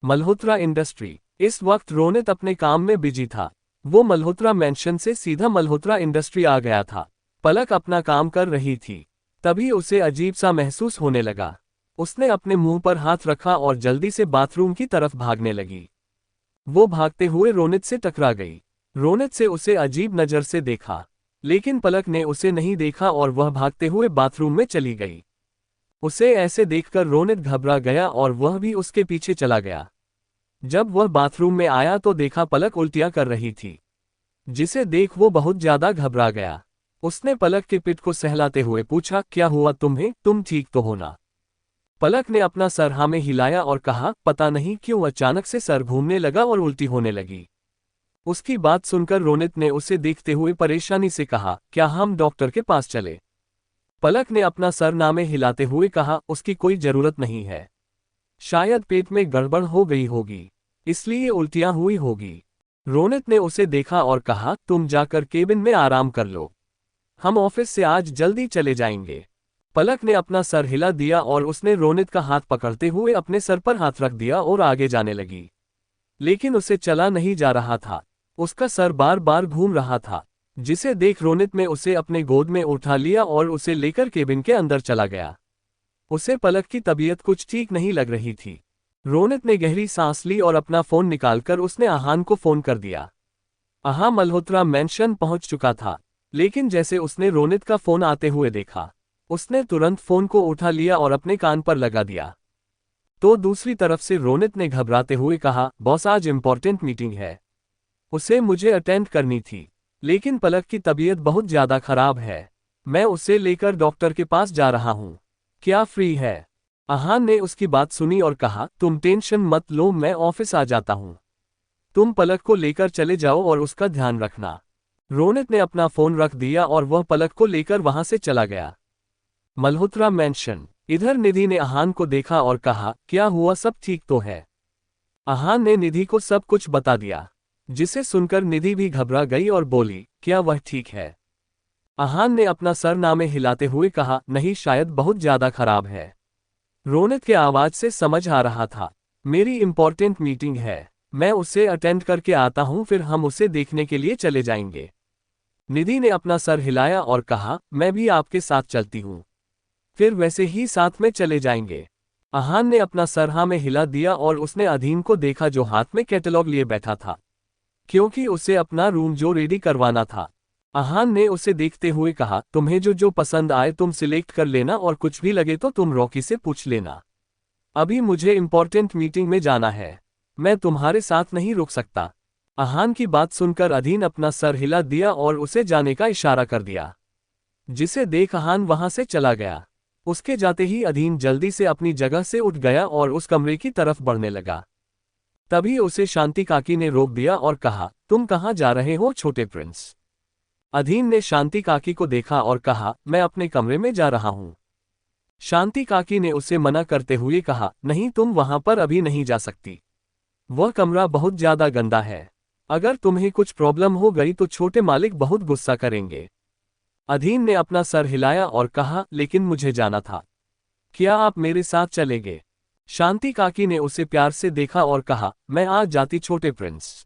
मल्होत्रा इंडस्ट्री। इस वक्त रोनित अपने काम में बिजी था। वो मल्होत्रा मैंशन से सीधा मल्होत्रा इंडस्ट्री आ गया था। पलक अपना काम कर रही थी, तभी उसे अजीब सा महसूस होने लगा। उसने अपने मुंह पर हाथ रखा और जल्दी से बाथरूम की तरफ भागने लगी। वो भागते हुए रोनित से टकरा गई। रोनित से उसे अजीब नजर से देखा, लेकिन पलक ने उसे नहीं देखा और वह भागते हुए बाथरूम में चली गई। उसे ऐसे देखकर रोनित घबरा गया और वह भी उसके पीछे चला गया। जब वह बाथरूम में आया तो देखा पलक उल्टियां कर रही थी, जिसे देख वो बहुत ज्यादा घबरा गया। उसने पलक के पिठ को सहलाते हुए पूछा, क्या हुआ तुम्हें, तुम ठीक तो हो ना? पलक ने अपना सर हाँ में हिलाया और कहा, पता नहीं क्यों अचानक से सर घूमने लगा और उल्टी होने लगी। उसकी बात सुनकर रोनित ने उसे देखते हुए परेशानी से कहा, क्या हम डॉक्टर के पास चले? पलक ने अपना सर ना में हिलाते हुए कहा, उसकी कोई जरूरत नहीं है, शायद पेट में गड़बड़ हो गई होगी, इसलिए उल्टियां हुई होगी। रोनित ने उसे देखा और कहा, तुम जाकर केबिन में आराम कर लो, हम ऑफिस से आज जल्दी चले जाएंगे। पलक ने अपना सर हिला दिया और उसने रोनित का हाथ पकड़ते हुए अपने सर पर हाथ रख दिया और आगे जाने लगी। लेकिन उसे चला नहीं जा रहा था, उसका सर बार बार घूम रहा था, जिसे देख रोनित ने उसे अपने गोद में उठा लिया और उसे लेकर केबिन के अंदर चला गया। उसे पलक की तबीयत कुछ ठीक नहीं लग रही थी। रोनित ने गहरी सांस ली और अपना फोन निकालकर उसने अहान को फोन कर दिया। अहान मल्होत्रा मैंशन पहुंच चुका था, लेकिन जैसे उसने रोनित का फोन आते हुए देखा, उसने तुरंत फोन को उठा लिया और अपने कान पर लगा दिया। तो दूसरी तरफ से रोनित ने घबराते हुए कहा, बॉस आज इम्पोर्टेंट मीटिंग है, उसे मुझे अटेंड करनी थी, लेकिन पलक की तबीयत बहुत ज्यादा खराब है, मैं उसे लेकर डॉक्टर के पास जा रहा हूँ, क्या फ्री है? अहान ने उसकी बात सुनी और कहा, तुम टेंशन मत लो, मैं ऑफिस आ जाता हूँ, तुम पलक को लेकर चले जाओ और उसका ध्यान रखना। रोनित ने अपना फोन रख दिया और वह पलक को लेकर वहां से चला गया। मल्होत्रा मैंशन। इधर निधि ने आहान को देखा और कहा, क्या हुआ, सब ठीक तो है? आहान ने निधि को सब कुछ बता दिया, जिसे सुनकर निधि भी घबरा गई और बोली, क्या वह ठीक है? आहान ने अपना सर नामे हिलाते हुए कहा, नहीं, शायद बहुत ज्यादा खराब है। रोनित के आवाज से समझ आ रहा था, मेरी इंपॉर्टेंट मीटिंग है, मैं उसे अटेंड करके आता हूं, फिर हम उसे देखने के लिए चले जाएंगे। निधि ने अपना सर हिलाया और कहा, मैं भी आपके साथ चलती हूं, फिर वैसे ही साथ में चले जाएंगे। आहान ने अपना सर हाँ में हिला दिया और उसने अधीन को देखा जो हाथ में कैटलॉग लिए बैठा था, क्योंकि उसे अपना रूम जो रेडी करवाना था। आहान ने उसे देखते हुए कहा, तुम्हें जो जो पसंद आए तुम सिलेक्ट कर लेना और कुछ भी लगे तो तुम रॉकी से पूछ लेना। अभी मुझे इंपॉर्टेंट मीटिंग में जाना है, मैं तुम्हारे साथ नहीं रुक सकता। आहान की बात सुनकर अधीन अपना सर हिला दिया और उसे जाने का इशारा कर दिया, जिसे देख आहान वहां से चला गया। उसके जाते ही अधीन जल्दी से अपनी जगह से उठ गया और उस कमरे की तरफ बढ़ने लगा। तभी उसे शांति काकी ने रोक दिया और कहा, तुम कहाँ जा रहे हो छोटे प्रिंस? अधीन ने शांति काकी को देखा और कहा, मैं अपने कमरे में जा रहा हूँ। शांति काकी ने उसे मना करते हुए कहा, नहीं, तुम वहां पर अभी नहीं जा सकती, वह कमरा बहुत ज्यादा गंदा है, अगर तुम्हें कुछ प्रॉब्लम हो गई तो छोटे मालिक बहुत गुस्सा करेंगे। अधीन ने अपना सर हिलाया और कहा, लेकिन मुझे जाना था, क्या आप मेरे साथ चलेंगे? शांति काकी ने उसे प्यार से देखा और कहा, मैं आज जाती छोटे प्रिंस,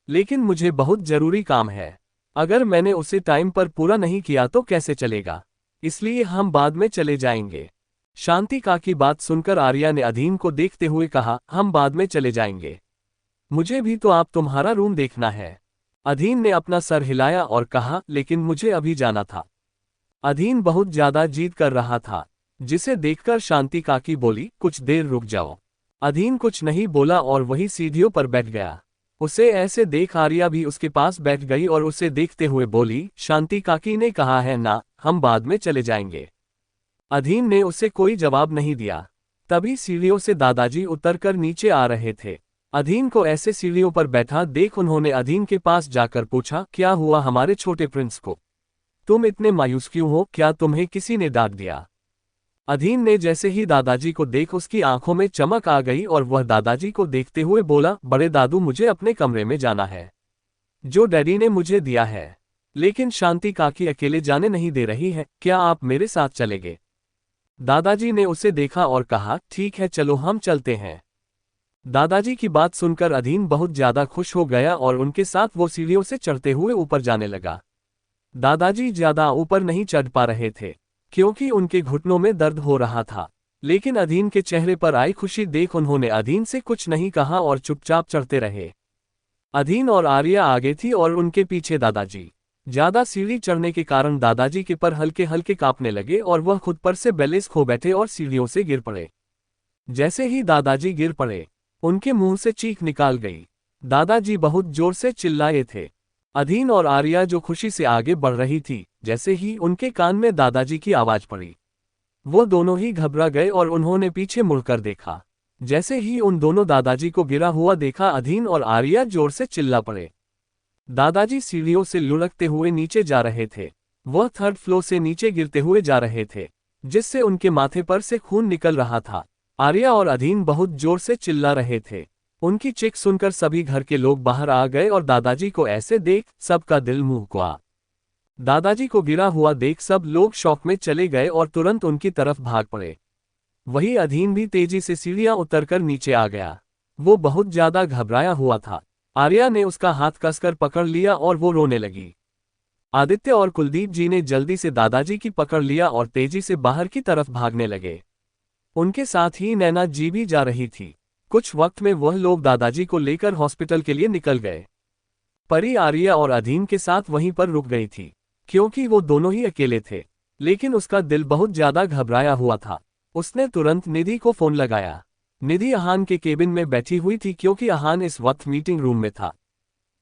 लेकिन मुझे बहुत जरूरी काम है, अगर मैंने उसे टाइम पर पूरा नहीं किया तो कैसे चलेगा, इसलिए हम बाद में चले जाएंगे। शांति काकी बात सुनकर आर्या ने अधीन को देखते हुए कहा, हम बाद में चले जाएंगे, मुझे भी तो आप तुम्हारा रूम देखना है। अधीन ने अपना सर हिलाया और कहा, लेकिन मुझे अभी जाना था। अधीन बहुत ज्यादा जिद कर रहा था, जिसे देखकर शांति काकी बोली, कुछ देर रुक जाओ। अधीन कुछ नहीं बोला और वही सीढ़ियों पर बैठ गया। उसे ऐसे देख आर्या भी उसके पास बैठ गई और उसे देखते हुए बोली, शांति काकी ने कहा है ना, हम बाद में चले जाएंगे। अधीन ने उसे कोई जवाब नहीं दिया। तभी सीढ़ियों से दादाजी उतरकर नीचे आ रहे थे। अधीन को ऐसे सीढ़ियों पर बैठा देख उन्होंने अधीन के पास जाकर पूछा, क्या हुआ हमारे छोटे प्रिंस को? तुम इतने मायूस क्यों हो, क्या तुम्हें किसी ने डांट दिया? अधीन ने जैसे ही दादाजी को देख उसकी आंखों में चमक आ गई और वह दादाजी को देखते हुए बोला, बड़े दादू, मुझे अपने कमरे में जाना है, जो डैडी ने मुझे दिया है, लेकिन शांति काकी अकेले जाने नहीं दे रही है, क्या आप मेरे साथ चलेंगे? दादाजी ने उसे देखा और कहा, ठीक है, चलो हम चलते हैं। दादाजी की बात सुनकर अधीन बहुत ज्यादा खुश हो गया और उनके साथ वो सीढ़ियों से चढ़ते हुए ऊपर जाने लगा। दादाजी ज्यादा ऊपर नहीं चढ़ पा रहे थे, क्योंकि उनके घुटनों में दर्द हो रहा था, लेकिन अधीन के चेहरे पर आई खुशी देख उन्होंने अधीन से कुछ नहीं कहा और चुपचाप चढ़ते रहे। अधीन और आर्या आगे थी और उनके पीछे दादाजी। ज्यादा सीढ़ी चढ़ने के कारण दादाजी के पर हल्के हल्के कांपने लगे और वह खुद पर से बैलेंस खो बैठे और सीढ़ियों से गिर पड़े। जैसे ही दादाजी गिर पड़े, उनके मुंह से चीख निकाल गई। दादाजी बहुत जोर से चिल्लाए थे। अधीन और आर्या जो खुशी से आगे बढ़ रही थी, जैसे ही उनके कान में दादाजी की आवाज पड़ी, वो दोनों ही घबरा गए और उन्होंने पीछे मुड़कर देखा। जैसे ही उन दोनों दादाजी को गिरा हुआ देखा, अधीन और आर्या जोर से चिल्ला पड़े। दादाजी सीढ़ियों से लुढ़कते हुए नीचे जा रहे थे। वह थर्ड फ्लोर से नीचे गिरते हुए जा रहे थे, जिससे उनके माथे पर से खून निकल रहा था। आर्या और अधीन बहुत जोर से चिल्ला रहे थे। उनकी चीख सुनकर सभी घर के लोग बाहर आ गए और दादाजी को ऐसे देख सबका दिल मुंह हुआ। दादाजी को गिरा हुआ देख सब लोग शॉक में चले गए और तुरंत उनकी तरफ भाग पड़े। वही अधीन भी तेजी से सीढ़ियां उतरकर नीचे आ गया। वो बहुत ज्यादा घबराया हुआ था। आर्या ने उसका हाथ कसकर पकड़ लिया और वो रोने लगी। आदित्य और कुलदीप जी ने जल्दी से दादाजी की पकड़ लिया और तेजी से बाहर की तरफ भागने लगे। उनके साथ ही नैना जी भी जा रही थी। कुछ वक्त में वह लोग दादाजी को लेकर हॉस्पिटल के लिए निकल गए। परी आर्या और अधीन के साथ वहीं पर रुक गई थी, क्योंकि वो दोनों ही अकेले थे, लेकिन उसका दिल बहुत ज्यादा घबराया हुआ था। उसने तुरंत निधि को फोन लगाया। निधि आहान के केबिन में बैठी हुई थी, क्योंकि आहान इस वक्त मीटिंग रूम में था।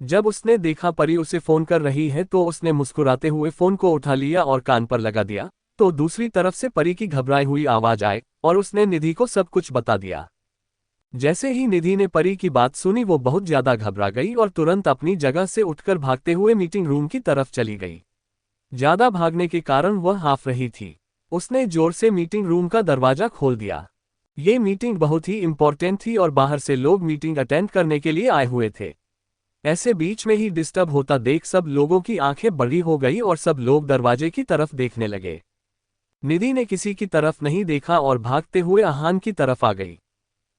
जब उसने देखा परी उसे फोन कर रही है तो उसने मुस्कुराते हुए फोन को उठा लिया और कान पर लगा दिया, तो दूसरी तरफ से परी की घबराई हुई आवाज आए और उसने निधि को सब कुछ बता दिया। जैसे ही निधि ने परी की बात सुनी वो बहुत ज्यादा घबरा गई और तुरंत अपनी जगह से उठकर भागते हुए मीटिंग रूम की तरफ चली गई। ज्यादा भागने के कारण वह हाफ रही थी। उसने जोर से मीटिंग रूम का दरवाजा खोल दिया। ये मीटिंग बहुत ही इम्पोर्टेंट थी और बाहर से लोग मीटिंग अटेंड करने के लिए आए हुए थे। ऐसे बीच में ही डिस्टर्ब होता देख सब लोगों की आंखें बड़ी हो गई और सब लोग दरवाजे की तरफ देखने लगे। निधि ने किसी की तरफ नहीं देखा और भागते हुए अहान की तरफ आ गई।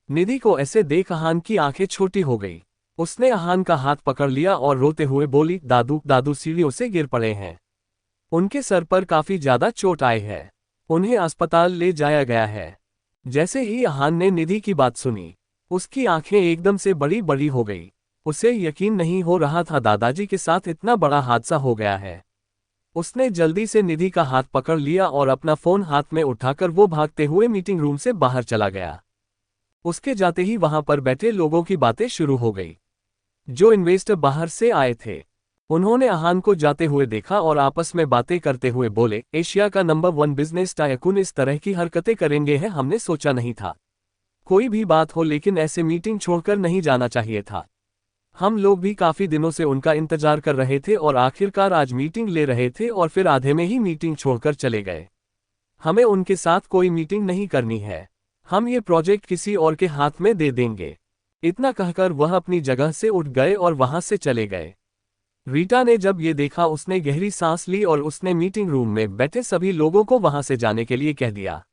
निधि को ऐसे देख अहान की आंखें छोटी हो गई। उसने अहान का हाथ पकड़ लिया और रोते हुए बोली, दादू दादू सीढ़ियों से गिर पड़े हैं। उनके सर पर काफी ज्यादा चोट आई है। उन्हें अस्पताल ले जाया गया है। जैसे ही अहान ने निधि की बात सुनी, उसकी आंखें एकदम से बड़ी बड़ी हो गई। उसे यकीन नहीं हो रहा था दादाजी के साथ इतना बड़ा हादसा हो गया है। उसने जल्दी से निधि का हाथ पकड़ लिया और अपना फोन हाथ में उठाकर वो भागते हुए मीटिंग रूम से बाहर चला गया। उसके जाते ही वहां पर बैठे लोगों की बातें शुरू हो गई। जो इन्वेस्टर बाहर से आए थे, उन्होंने अहान को जाते हुए देखा और आपस में बातें करते हुए बोले, एशिया का नंबर 1 बिजनेस टाइकून इस तरह की हरकतें करेंगे हैं हमने सोचा नहीं था। कोई भी बात हो लेकिन ऐसे मीटिंग छोड़कर नहीं जाना चाहिए था। हम लोग भी काफी दिनों से उनका इंतजार कर रहे थे और आखिरकार आज मीटिंग ले रहे थे और फिर आधे में ही मीटिंग छोड़कर चले गए। हमें उनके साथ कोई मीटिंग नहीं करनी है। हम ये प्रोजेक्ट किसी और के हाथ में दे देंगे। इतना कहकर वह अपनी जगह से उठ गए और वहां से चले गए। रीटा ने जब ये देखा उसने गहरी सांस ली और उसने मीटिंग रूम में बैठे सभी लोगों को वहां से जाने के लिए कह दिया।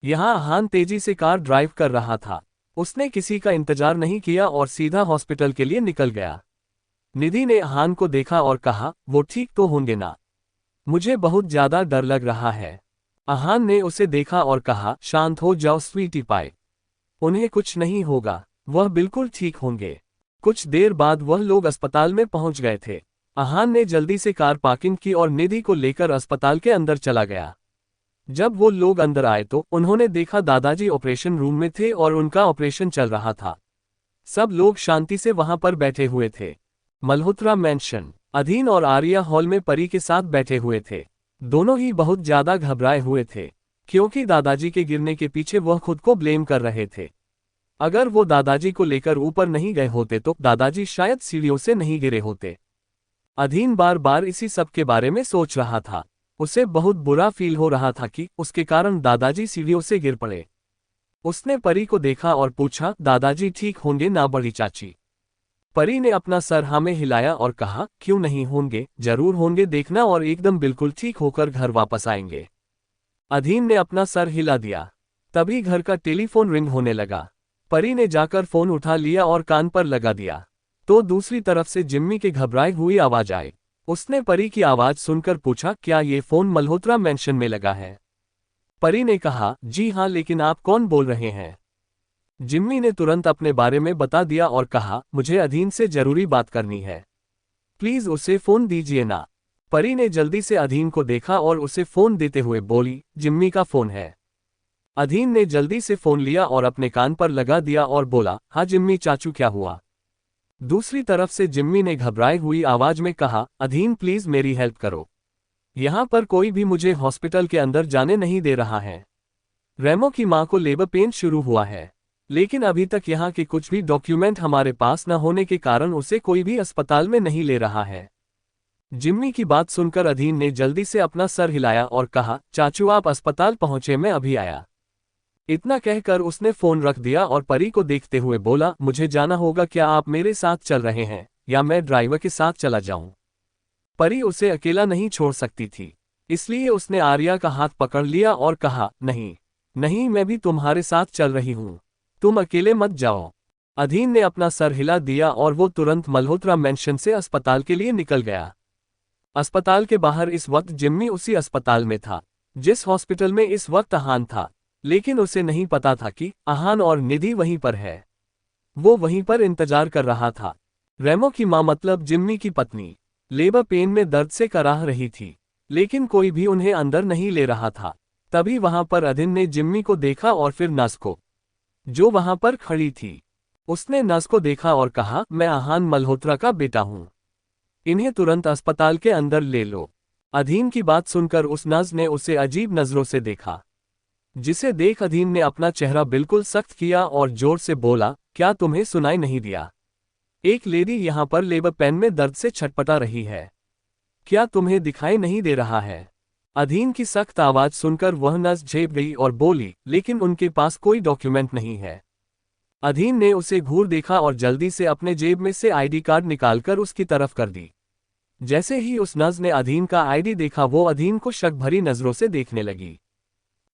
यहाँ अहान तेजी से कार ड्राइव कर रहा था। उसने किसी का इंतजार नहीं किया और सीधा हॉस्पिटल के लिए निकल गया। निधि ने अहान को देखा और कहा, वो ठीक तो होंगे ना? मुझे बहुत ज्यादा डर लग रहा है। अहान ने उसे देखा और कहा, शांत हो जाओ स्वीटी पाई। उन्हें कुछ नहीं होगा, वह बिल्कुल ठीक होंगे। कुछ देर बाद वह लोग अस्पताल में पहुंच गए थे। अहान ने जल्दी से कार पार्किंग की और निधि को लेकर अस्पताल के अंदर चला गया। जब वो लोग अंदर आए तो उन्होंने देखा दादाजी ऑपरेशन रूम में थे और उनका ऑपरेशन चल रहा था। सब लोग शांति से वहां पर बैठे हुए थे। मल्होत्रा मैंशन, अधीन और आर्या हॉल में परी के साथ बैठे हुए थे। दोनों ही बहुत ज्यादा घबराए हुए थे, क्योंकि दादाजी के गिरने के पीछे वह खुद को ब्लेम कर रहे थे। अगर वो दादाजी को लेकर ऊपर नहीं गए होते तो दादाजी शायद सीढ़ियों से नहीं गिरे होते। अधीन बार बार इसी सब के बारे में सोच रहा था। उसे बहुत बुरा फील हो रहा था कि उसके कारण दादाजी सीढ़ियों से गिर पड़े। उसने परी को देखा और पूछा, दादाजी ठीक होंगे ना बड़ी चाची? परी ने अपना सर हाँ में हिलाया और कहा, क्यों नहीं होंगे, जरूर होंगे, देखना, और एकदम बिल्कुल ठीक होकर घर वापस आएंगे। अधीन ने अपना सर हिला दिया। तभी घर का टेलीफोन रिंग होने लगा। परी ने जाकर फोन उठा लिया और कान पर लगा दिया। तो दूसरी तरफ से जिम्मी की घबराई हुई आवाज आई। उसने परी की आवाज सुनकर पूछा, क्या ये फोन मल्होत्रा मैंशन में लगा है? परी ने कहा, जी हाँ, लेकिन आप कौन बोल रहे हैं? जिम्मी ने तुरंत अपने बारे में बता दिया और कहा, मुझे अधीन से जरूरी बात करनी है। प्लीज उसे फोन दीजिए ना। परी ने जल्दी से अधीन को देखा और उसे फोन देते हुए बोली, जिम्मी का फोन है। अधीन ने जल्दी से फोन लिया और अपने कान पर लगा दिया और बोला, हाँ जिम्मी चाचू, क्या हुआ? दूसरी तरफ से जिम्मी ने घबराई हुई आवाज में कहा, अधीन प्लीज मेरी हेल्प करो। यहाँ पर कोई भी मुझे हॉस्पिटल के अंदर जाने नहीं दे रहा है। रेमो की माँ को लेबर पेन शुरू हुआ है, लेकिन अभी तक यहाँ के कुछ भी डॉक्यूमेंट हमारे पास न होने के कारण उसे कोई भी अस्पताल में नहीं ले रहा है। जिम्मी की बात सुनकर अधीन ने जल्दी से अपना सर हिलाया और कहा, चाचू आप अस्पताल पहुंचे, मैं अभी आया। इतना कहकर उसने फोन रख दिया और परी को देखते हुए बोला, मुझे जाना होगा, क्या आप मेरे साथ चल रहे हैं या मैं ड्राइवर के साथ चला जाऊं? परी उसे अकेला नहीं छोड़ सकती थी, इसलिए उसने आर्या का हाथ पकड़ लिया और कहा, नहीं नहीं, मैं भी तुम्हारे साथ चल रही हूं, तुम अकेले मत जाओ। अधीन ने अपना सर हिला दिया और वो तुरंत मल्होत्रा मैंशन से अस्पताल के लिए निकल गया। अस्पताल के बाहर इस वक्त जिम्मी उसी अस्पताल में था जिस हॉस्पिटल में इस वक्त अहान था, लेकिन उसे नहीं पता था कि अहान और निधि वहीं पर है। वो वहीं पर इंतजार कर रहा था। रेमो की माँ मतलब जिम्मी की पत्नी लेबर पेन में दर्द से कराह रही थी, लेकिन कोई भी उन्हें अंदर नहीं ले रहा था। तभी वहां पर अधीन ने जिम्मी को देखा और फिर नर्स को, जो वहां पर खड़ी थी। उसने नर्स को देखा और कहा, मैं अहान मल्होत्रा का बेटा हूं, इन्हें तुरंत अस्पताल के अंदर ले लो। अधीन की बात सुनकर उस नर्स ने उसे अजीब नजरों से देखा। जिसे देख अधीन ने अपना चेहरा बिल्कुल सख्त किया और जोर से बोला, क्या तुम्हें सुनाई नहीं दिया? एक लेडी यहाँ पर लेबर पेन में दर्द से छटपटा रही है। क्या तुम्हें दिखाई नहीं दे रहा है? अधीन की सख्त आवाज सुनकर वह नस झेप गई और बोली, लेकिन उनके पास कोई डॉक्यूमेंट नहीं है। अधीन ने उसे घूर देखा और जल्दी से अपने जेब में से आईडी कार्ड निकालकर उसकी तरफ कर दी। जैसे ही उस नस ने अधीन का आईडी देखा, वो अधीन को शक भरी नजरों से देखने लगी।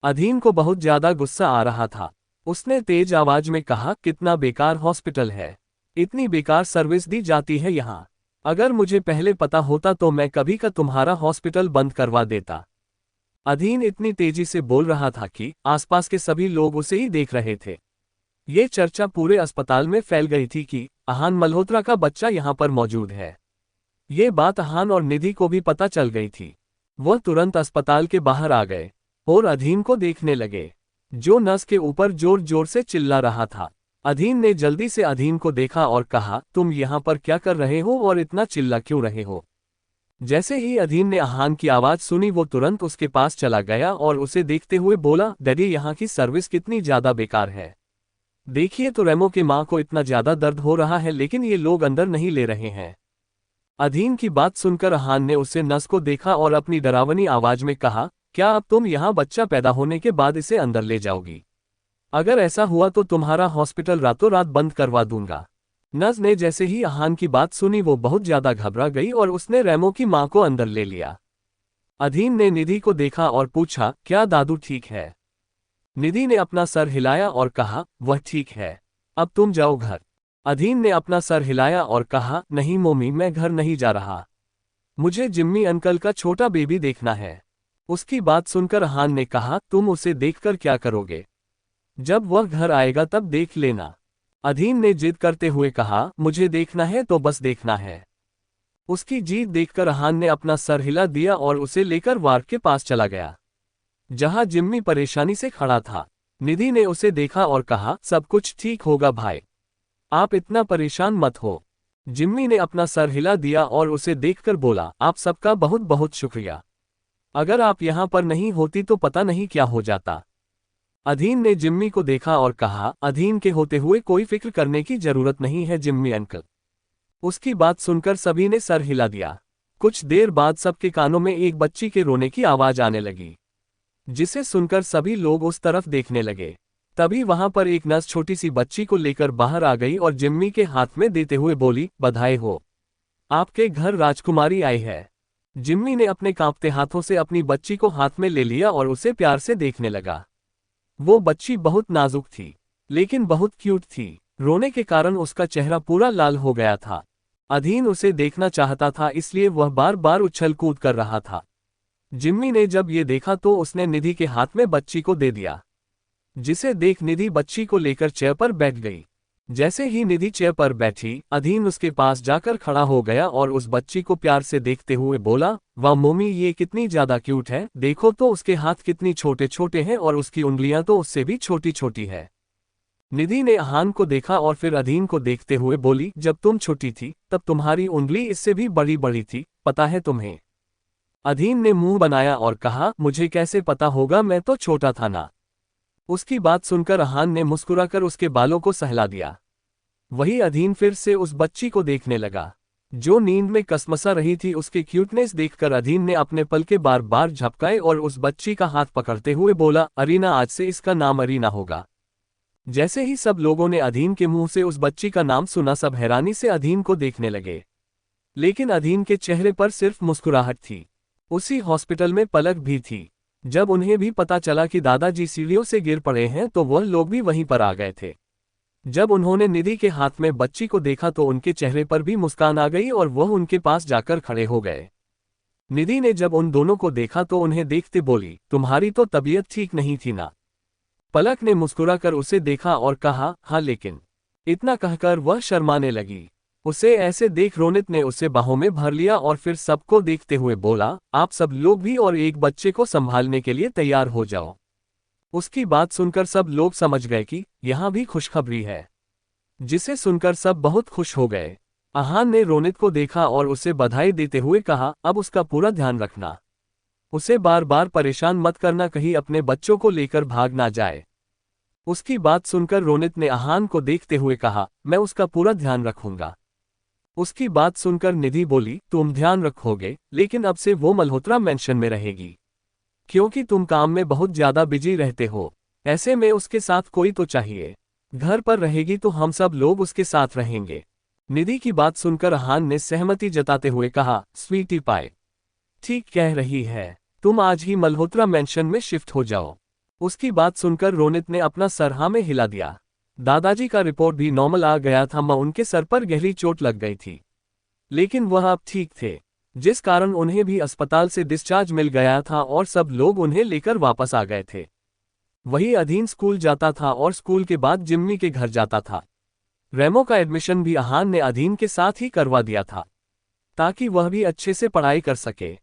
अधीन को बहुत ज्यादा गुस्सा आ रहा था। उसने तेज आवाज में कहा, कितना बेकार हॉस्पिटल है, इतनी बेकार सर्विस दी जाती है यहाँ। अगर मुझे पहले पता होता तो मैं कभी का तुम्हारा हॉस्पिटल बंद करवा देता। अधीन इतनी तेजी से बोल रहा था कि आसपास के सभी लोग उसे ही देख रहे थे। ये चर्चा पूरे अस्पताल में फैल गई थी कि आहान मल्होत्रा का बच्चा यहाँ पर मौजूद है। ये बात आहान और निधि को भी पता चल गई थी। वह तुरंत अस्पताल के बाहर आ गए और अधीन को देखने लगे, जो नस के ऊपर जोर जोर से चिल्ला रहा था। अधीन ने जल्दी से अधीन को देखा और कहा, तुम यहाँ पर क्या कर रहे हो और इतना चिल्ला क्यों रहे हो? जैसे ही अधीन ने आहान की आवाज सुनी, वो तुरंत उसके पास चला गया और उसे देखते हुए बोला, डैडी यहाँ की सर्विस कितनी ज्यादा बेकार है। देखिए तो रेमो की माँ को इतना ज्यादा दर्द हो रहा है, लेकिन ये लोग अंदर नहीं ले रहे हैं। अधीन की बात सुनकर आहान ने उसे नस को देखा और अपनी डरावनी आवाज में कहा, क्या अब तुम यहाँ बच्चा पैदा होने के बाद इसे अंदर ले जाओगी? अगर ऐसा हुआ तो तुम्हारा हॉस्पिटल रातों रात बंद करवा दूंगा। नस ने जैसे ही आहान की बात सुनी, वो बहुत ज्यादा घबरा गई और उसने रेमो की माँ को अंदर ले लिया। अधीन ने निधि को देखा और पूछा, क्या दादू ठीक है? निधि ने अपना सर हिलाया और कहा, वह ठीक है, अब तुम जाओ घर। अधीन ने अपना सर हिलाया और कहा, नहीं मम्मी, मैं घर नहीं जा रहा, मुझे जिम्मी अंकल का छोटा बेबी देखना है। उसकी बात सुनकर आहान ने कहा, तुम उसे देखकर क्या करोगे? जब वह घर आएगा तब देख लेना। अधीन ने जिद करते हुए कहा, मुझे देखना है तो बस देखना है। उसकी जीत देखकर आहान ने अपना सर हिला दिया और उसे लेकर वार्ड के पास चला गया, जहां जिम्मी परेशानी से खड़ा था। निधि ने उसे देखा और कहा, सब कुछ ठीक होगा भाई, आप इतना परेशान मत हो। जिम्मी ने अपना सर हिला दिया और उसे देखकर बोला, आप सबका बहुत बहुत शुक्रिया, अगर आप यहाँ पर नहीं होती तो पता नहीं क्या हो जाता। अधीन ने जिम्मी को देखा और कहा, अधीन के होते हुए कोई फिक्र करने की जरूरत नहीं है जिम्मी अंकल। उसकी बात सुनकर सभी ने सर हिला दिया। कुछ देर बाद सबके कानों में एक बच्ची के रोने की आवाज आने लगी, जिसे सुनकर सभी लोग उस तरफ देखने लगे। तभी वहां पर एक नर्स छोटी सी बच्ची को लेकर बाहर आ गई और जिम्मी के हाथ में देते हुए बोली, बधाई हो, आपके घर राजकुमारी आई है। जिम्मी ने अपने कांपते हाथों से अपनी बच्ची को हाथ में ले लिया और उसे प्यार से देखने लगा। वो बच्ची बहुत नाजुक थी, लेकिन बहुत क्यूट थी। रोने के कारण उसका चेहरा पूरा लाल हो गया था। अधीन उसे देखना चाहता था, इसलिए वह बार बार उछल कूद कर रहा था। जिम्मी ने जब ये देखा तो उसने निधि के हाथ में बच्ची को दे दिया, जिसे देख निधि बच्ची को लेकर चेयर पर बैठ गई। जैसे ही निधि चेयर पर बैठी, अधीन उसके पास जाकर खड़ा हो गया और उस बच्ची को प्यार से देखते हुए बोला, वाह मम्मी, ये कितनी ज्यादा क्यूट है, देखो तो उसके हाथ कितनी छोटे छोटे हैं और उसकी उंगलियां तो उससे भी छोटी छोटी है। निधि ने आहान को देखा और फिर अधीन को देखते हुए बोली, जब तुम छोटी थी तब तुम्हारी उंगली इससे भी बड़ी बड़ी थी, पता है तुम्हें? अधीन ने मुंह बनाया और कहा, मुझे कैसे पता होगा, मैं तो छोटा था ना। उसकी बात सुनकर आहान ने मुस्कुराकर उसके बालों को सहला दिया। वही अधीन फिर से उस बच्ची को देखने लगा, जो नींद में कसमसा रही थी। उसके क्यूटनेस देखकर अधीन ने अपने पलके बार बार झपकाए और उस बच्ची का हाथ पकड़ते हुए बोला, अरीना, आज से इसका नाम अरीना होगा। जैसे ही सब लोगों ने अधीन के मुंह से उस बच्ची का नाम सुना, सब हैरानी से अधीन को देखने लगे, लेकिन अधीन के चेहरे पर सिर्फ मुस्कुराहट थी। उसी हॉस्पिटल में पलक भी थी। जब उन्हें भी पता चला कि दादाजी सीढ़ियों से गिर पड़े हैं तो वह लोग भी वहीं पर आ गए थे। जब उन्होंने निधि के हाथ में बच्ची को देखा तो उनके चेहरे पर भी मुस्कान आ गई और वह उनके पास जाकर खड़े हो गए। निधि ने जब उन दोनों को देखा तो उन्हें देखते बोली, तुम्हारी तो तबीयत ठीक नहीं थी ना? पलक ने मुस्कुराकर उसे देखा और कहा, हाँ, लेकिन। इतना कहकर वह शर्माने लगी। उसे ऐसे देख रोनित ने उसे बाहों में भर लिया और फिर सबको देखते हुए बोला, आप सब लोग भी और एक बच्चे को संभालने के लिए तैयार हो जाओ। उसकी बात सुनकर सब लोग समझ गए कि यहाँ भी खुशखबरी है, जिसे सुनकर सब बहुत खुश हो गए। आहान ने रोनित को देखा और उसे बधाई देते हुए कहा, अब उसका पूरा ध्यान रखना। उसे बार बार परेशान मत करना, कहीं अपने बच्चों को लेकर भाग ना जाए। उसकी बात सुनकर रोनित ने आहान को देखते हुए कहा, मैं उसका पूरा ध्यान रखूंगा। उसकी बात सुनकर निधि बोली, तुम ध्यान रखोगे, लेकिन अब से वो मल्होत्रा मेंशन में रहेगी, क्योंकि तुम काम में बहुत ज्यादा बिजी रहते हो। ऐसे में उसके साथ कोई तो चाहिए। घर पर रहेगी तो हम सब लोग उसके साथ रहेंगे। निधि की बात सुनकर आहान ने सहमति जताते हुए कहा, स्वीटी पाई, ठीक कह रही है, तुम आज ही मल्होत्रा मेंशन में शिफ्ट हो जाओ। उसकी बात सुनकर रोनित ने अपना सर हाँ में हिला दिया। दादाजी का रिपोर्ट भी नॉर्मल आ गया था, मगर उनके सर पर गहरी चोट लग गई थी, लेकिन वह अब ठीक थे, जिस कारण उन्हें भी अस्पताल से डिस्चार्ज मिल गया था और सब लोग उन्हें लेकर वापस आ गए थे। वही अधीन स्कूल जाता था और स्कूल के बाद जिम्मी के घर जाता था। रेमो का एडमिशन भी आहान ने अधीन के साथ ही करवा दिया था, ताकि वह भी अच्छे से पढ़ाई कर सके।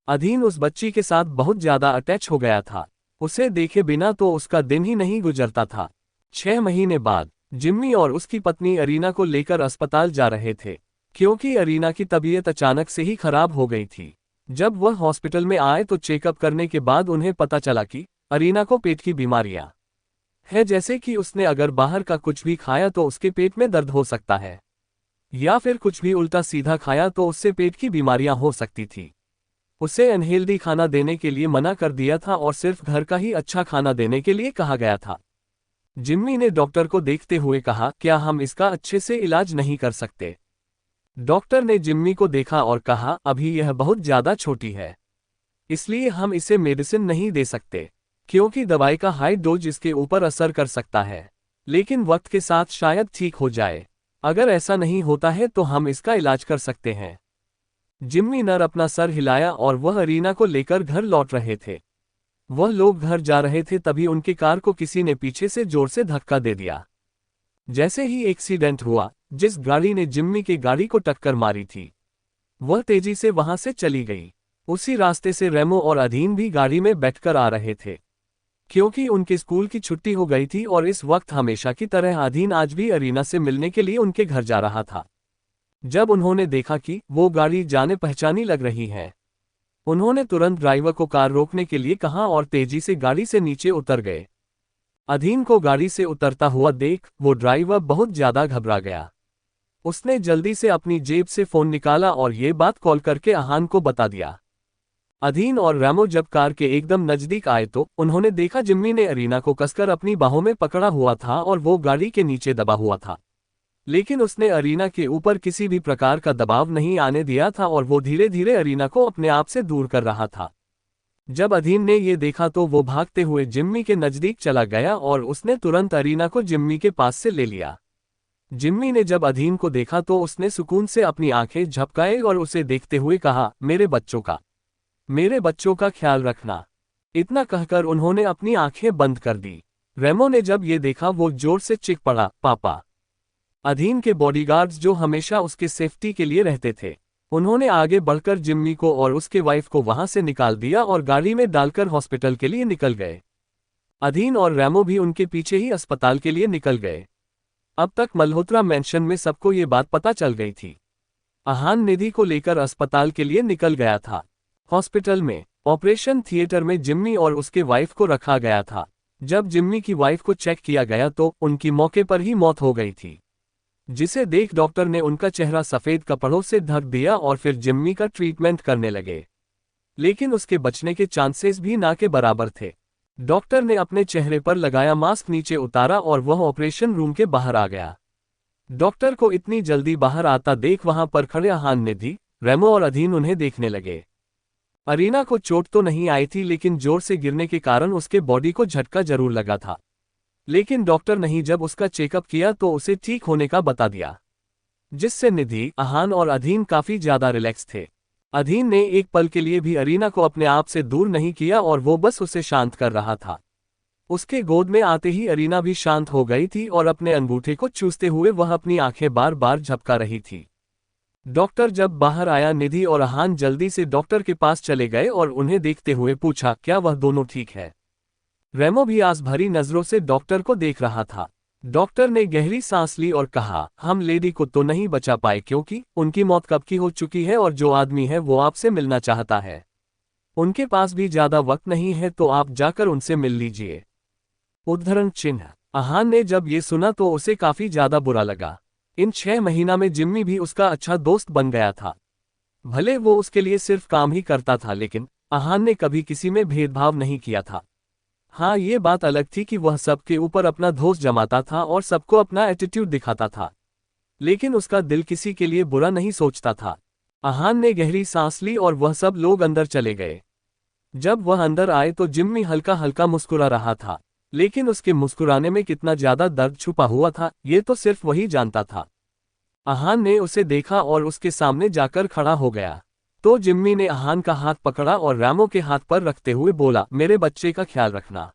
अधीन उस बच्ची के साथ बहुत ज्यादा अटैच हो गया था, उसे देखे बिना तो उसका दिन ही नहीं गुजरता था। 6 महीने बाद जिम्मी और उसकी पत्नी अरीना को लेकर अस्पताल जा रहे थे, क्योंकि अरीना की तबीयत अचानक से ही खराब हो गई थी। जब वह हॉस्पिटल में आए तो चेकअप करने के बाद उन्हें पता चला कि अरीना को पेट की बीमारियां है, जैसे कि उसने अगर बाहर का कुछ भी खाया तो उसके पेट में दर्द हो सकता है, या फिर कुछ भी उल्टा सीधा खाया तो उससे पेट की बीमारियां हो सकती थी। उसे अनहेल्दी खाना देने के लिए मना कर दिया था और सिर्फ घर का ही अच्छा खाना देने के लिए कहा गया था। जिम्मी ने डॉक्टर को देखते हुए कहा, क्या हम इसका अच्छे से इलाज नहीं कर सकते? डॉक्टर ने जिम्मी को देखा और कहा, अभी यह बहुत ज्यादा छोटी है, इसलिए हम इसे मेडिसिन नहीं दे सकते, क्योंकि दवाई का हाई डोज इसके ऊपर असर कर सकता है, लेकिन वक्त के साथ शायद ठीक हो जाए। अगर ऐसा नहीं होता है तो हम इसका इलाज कर सकते हैं। जिम्मी नर अपना सर हिलाया और वह अरीना को लेकर घर लौट रहे थे। वह लोग घर जा रहे थे तभी उनकी कार को किसी ने पीछे से जोर से धक्का दे दिया। जैसे ही एक्सीडेंट हुआ, जिस गाड़ी ने जिम्मी की गाड़ी को टक्कर मारी थी, वह तेजी से वहां से चली गई। उसी रास्ते से रेमो और अधीन भी गाड़ी में बैठकर आ रहे थे, क्योंकि उनके स्कूल की छुट्टी हो गई थी और इस वक्त हमेशा की तरह अधीन आज भी अरीना से मिलने के लिए उनके घर जा रहा था। जब उन्होंने देखा कि वो गाड़ी जाने पहचानी लग रही है, उन्होंने तुरंत ड्राइवर को कार रोकने के लिए कहा और तेजी से गाड़ी से नीचे उतर गए। अधीन को गाड़ी से उतरता हुआ देख वो ड्राइवर बहुत ज्यादा घबरा गया। उसने जल्दी से अपनी जेब से फोन निकाला और ये बात कॉल करके आहान को बता दिया। अधीन और रेमो जब कार के एकदम नजदीक आए तो उन्होंने देखा जिम्मी ने अरीना को कसकर अपनी बाहों में पकड़ा हुआ था और वो गाड़ी के नीचे दबा हुआ था, लेकिन उसने अरीना के ऊपर किसी भी प्रकार का दबाव नहीं आने दिया था और वो धीरे धीरे अरीना को अपने आप से दूर कर रहा था। जब अधीन ने ये देखा तो वो भागते हुए जिम्मी के नजदीक चला गया और उसने तुरंत अरीना को जिम्मी के पास से ले लिया। जिम्मी ने जब अधीन को देखा तो उसने सुकून से अपनी आंखें झपकाई और उसे देखते हुए कहा, मेरे बच्चों का ख्याल रखना। इतना कहकर उन्होंने अपनी आंखें बंद कर दी। रेमो ने जब ये देखा वो जोर से चीख पड़ा, पापा। अधीन के बॉडीगार्ड्स जो हमेशा उसके सेफ्टी के लिए रहते थे, उन्होंने आगे बढ़कर जिम्मी को और उसके वाइफ को वहां से निकाल दिया और गाड़ी में डालकर हॉस्पिटल के लिए निकल गए। अधीन और रेमो भी उनके पीछे ही अस्पताल के लिए निकल गए। अब तक मल्होत्रा मेंशन में सबको ये बात पता चल गई थी। आहान निधि को लेकर अस्पताल के लिए निकल गया था। हॉस्पिटल में ऑपरेशन थिएटर में जिम्मी और उसके वाइफ को रखा गया था। जब जिम्मी की वाइफ को चेक किया गया तो उनकी मौके पर ही मौत हो गई थी, जिसे देख डॉक्टर ने उनका चेहरा सफेद कपड़ों से ढक दिया और फिर जिम्मी का ट्रीटमेंट करने लगे, लेकिन उसके बचने के चांसेस भी ना के बराबर थे। डॉक्टर ने अपने चेहरे पर लगाया मास्क नीचे उतारा और वह ऑपरेशन रूम के बाहर आ गया। डॉक्टर को इतनी जल्दी बाहर आता देख वहां पर खड़े आहान निधि, रेमो और अधीन उन्हें देखने लगे। अरीना को चोट तो नहीं आई थी, लेकिन जोर से गिरने के कारण उसके बॉडी को झटका जरूर लगा था, लेकिन डॉक्टर ने जब उसका चेकअप किया तो उसे ठीक होने का बता दिया, जिससे निधि, आहान और अधीन काफी ज्यादा रिलैक्स थे। अधीन ने एक पल के लिए भी अरीना को अपने आप से दूर नहीं किया और वो बस उसे शांत कर रहा था। उसके गोद में आते ही अरीना भी शांत हो गई थी और अपने अंगूठे को चूसते हुए वह अपनी आंखें बार बार झपका रही थी। डॉक्टर जब बाहर आया, निधि और आहान जल्दी से डॉक्टर के पास चले गए और उन्हें देखते हुए पूछा, क्या वह दोनों ठीक है? रेमो भी आस भरी नजरों से डॉक्टर को देख रहा था। डॉक्टर ने गहरी सांस ली और कहा, हम लेडी को तो नहीं बचा पाए क्योंकि उनकी मौत कब की हो चुकी है और जो आदमी है वो आपसे मिलना चाहता है। उनके पास भी ज्यादा वक्त नहीं है, तो आप जाकर उनसे मिल लीजिए। उद्धरण चिन्ह। अहान ने जब ये सुना तो उसे काफी ज्यादा बुरा लगा। इन 6 महीना में जिम्मी भी उसका अच्छा दोस्त बन गया था। भले वो उसके लिए सिर्फ काम ही करता था, लेकिन अहान ने कभी किसी में भेदभाव नहीं किया था। हाँ, ये बात अलग थी कि वह सबके ऊपर अपना दोष जमाता था और सबको अपना एटीट्यूड दिखाता था, लेकिन उसका दिल किसी के लिए बुरा नहीं सोचता था। अहान ने गहरी सांस ली और वह सब लोग अंदर चले गए। जब वह अंदर आए तो जिम्मी हल्का हल्का मुस्कुरा रहा था, लेकिन उसके मुस्कुराने में कितना ज्यादा दर्द छुपा हुआ था, ये तो सिर्फ वही जानता था। अहान ने उसे देखा और उसके सामने जाकर खड़ा हो गया। तो जिम्मी ने अहान का हाथ पकड़ा और रैमो के हाथ पर रखते हुए बोला, मेरे बच्चे का ख्याल रखना।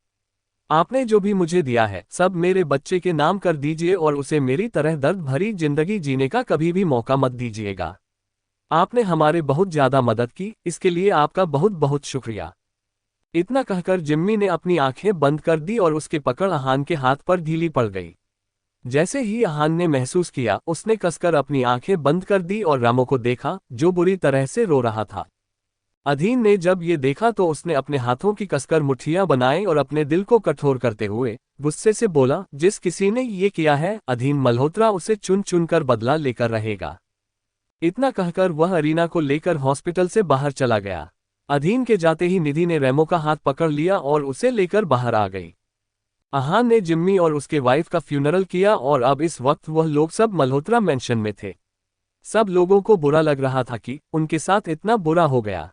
आपने जो भी मुझे दिया है सब मेरे बच्चे के नाम कर दीजिए और उसे मेरी तरह दर्द भरी जिंदगी जीने का कभी भी मौका मत दीजिएगा। आपने हमारे बहुत ज्यादा मदद की, इसके लिए आपका बहुत बहुत शुक्रिया। इतना कहकर जिम्मी ने अपनी आंखें बंद कर दी और उसके पकड़ अहान के हाथ पर ढीली पड़ गई। जैसे ही अहान ने महसूस किया, उसने कसकर अपनी आंखें बंद कर दी और रामो को देखा, जो बुरी तरह से रो रहा था। अधीन ने जब ये देखा तो उसने अपने हाथों की कसकर मुट्ठियां बनाई और अपने दिल को कठोर करते हुए गुस्से से बोला, जिस किसी ने ये किया है अधीन मल्होत्रा उसे चुन चुन कर बदला लेकर रहेगा। इतना कहकर वह अरीना को लेकर हॉस्पिटल से बाहर चला गया। अधीन के जाते ही निधि ने रैमो का हाथ पकड़ लिया और उसे लेकर बाहर आ गई। अहान ने जिम्मी और उसके वाइफ का फ्यूनरल किया और अब इस वक्त वह लोग सब मल्होत्रा मेंशन में थे। सब लोगों को बुरा लग रहा था कि उनके साथ इतना बुरा हो गया।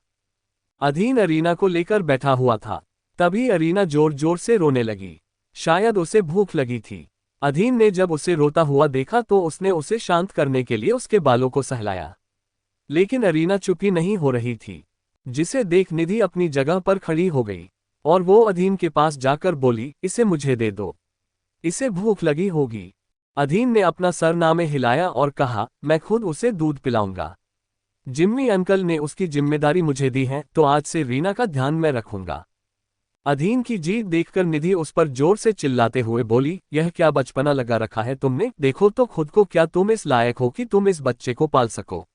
अधीन अरीना को लेकर बैठा हुआ था। तभी अरीना जोर जोर से रोने लगी। शायद उसे भूख लगी थी। अधीन ने जब उसे रोता हुआ देखा तो उसने उसे शांत करने के लिए उसके बालों को सहलाया, लेकिन अरीना चुप ही नहीं हो रही थी, जिसे देख निधि अपनी जगह पर खड़ी हो गई और वो अधीन के पास जाकर बोली, इसे मुझे दे दो, इसे भूख लगी होगी। अधीन ने अपना सरनामे हिलाया और कहा, मैं खुद उसे दूध पिलाऊंगा। जिम्मी अंकल ने उसकी जिम्मेदारी मुझे दी है, तो आज से रीना का ध्यान मैं रखूंगा। अधीन की जीत देखकर निधि उस पर जोर से चिल्लाते हुए बोली, यह क्या बचपना लगा रखा है तुमने, देखो तो खुद को, क्या तुम इस लायक हो कि तुम इस बच्चे को पाल सको।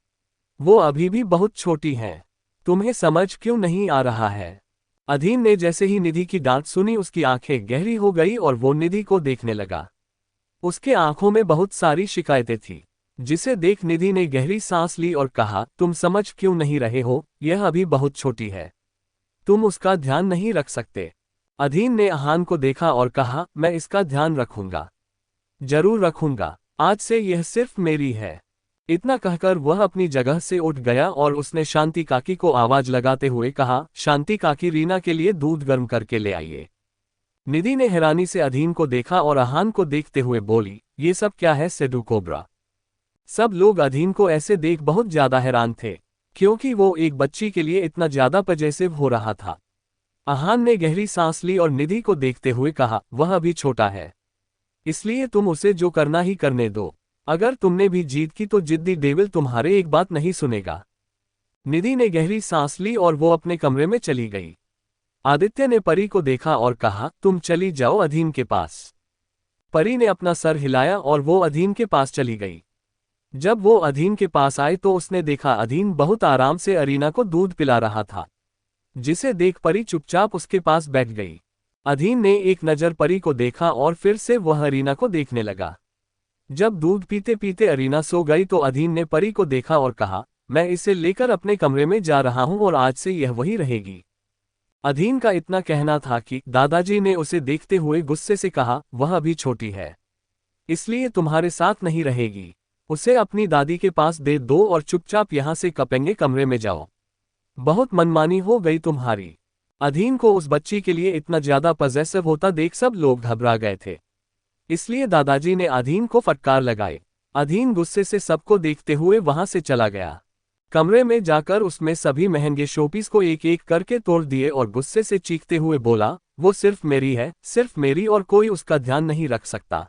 वो अभी भी बहुत छोटी है, तुम्हें समझ क्यों नहीं आ रहा है। अधीन ने जैसे ही निधि की डांट सुनी उसकी आंखें गहरी हो गई और वो निधि को देखने लगा। उसके आंखों में बहुत सारी शिकायतें थी, जिसे देख निधि ने गहरी सांस ली और कहा, तुम समझ क्यों नहीं रहे हो, यह अभी बहुत छोटी है, तुम उसका ध्यान नहीं रख सकते। अधीन ने अहान को देखा और कहा, मैं इसका ध्यान रखूंगा, जरूर रखूंगा, आज से यह सिर्फ मेरी है। इतना कहकर वह अपनी जगह से उठ गया और उसने शांति काकी को आवाज लगाते हुए कहा, शांति काकी, रीना के लिए दूध गर्म करके ले आइए। निधि ने हैरानी से अधीन को देखा और अहान को देखते हुए बोली, ये सब क्या है सेडू कोबरा। सब लोग अधीन को ऐसे देख बहुत ज्यादा हैरान थे, क्योंकि वो एक बच्ची के लिए इतना ज्यादा पजेसिव हो रहा था। अहान ने गहरी सांस ली और निधि को देखते हुए कहा, वह अभी छोटा है, इसलिए तुम उसे जो करना ही करने दो। अगर तुमने भी जीत की तो जिद्दी डेविल तुम्हारे एक बात नहीं सुनेगा। निधि ने गहरी सांस ली और वो अपने कमरे में चली गई। आदित्य ने परी को देखा और कहा, तुम चली जाओ अधीन के पास। परी ने अपना सर हिलाया और वो अधीन के पास चली गई। जब वो अधीन के पास आए तो उसने देखा अधीन बहुत आराम से अरीना को दूध पिला रहा था, जिसे देख परी चुपचाप उसके पास बैठ गई। अधीन ने एक नज़र परी को देखा और फिर से वह अरीना को देखने लगा। जब दूध पीते पीते अरीना सो गई तो अधीन ने परी को देखा और कहा, मैं इसे लेकर अपने कमरे में जा रहा हूं और आज से यह वही रहेगी। अधीन का इतना कहना था कि दादाजी ने उसे देखते हुए गुस्से से कहा, वह अभी छोटी है, इसलिए तुम्हारे साथ नहीं रहेगी, उसे अपनी दादी के पास दे दो और चुपचाप यहां से कपेंगे कमरे में जाओ। बहुत मनमानी हो गई तुम्हारी। अधीन को उस बच्ची के लिए इतना ज्यादा पजेसिव होता देख सब लोग घबरा गए थे, इसलिए दादाजी ने अधीन को फटकार लगाई। अधीन गुस्से से सबको देखते हुए वहां से चला गया। कमरे में जाकर उसमें सभी महंगे शोपीस को एक एक करके तोड़ दिए और गुस्से से चीखते हुए बोला, वो सिर्फ मेरी है, सिर्फ मेरी, और कोई उसका ध्यान नहीं रख सकता,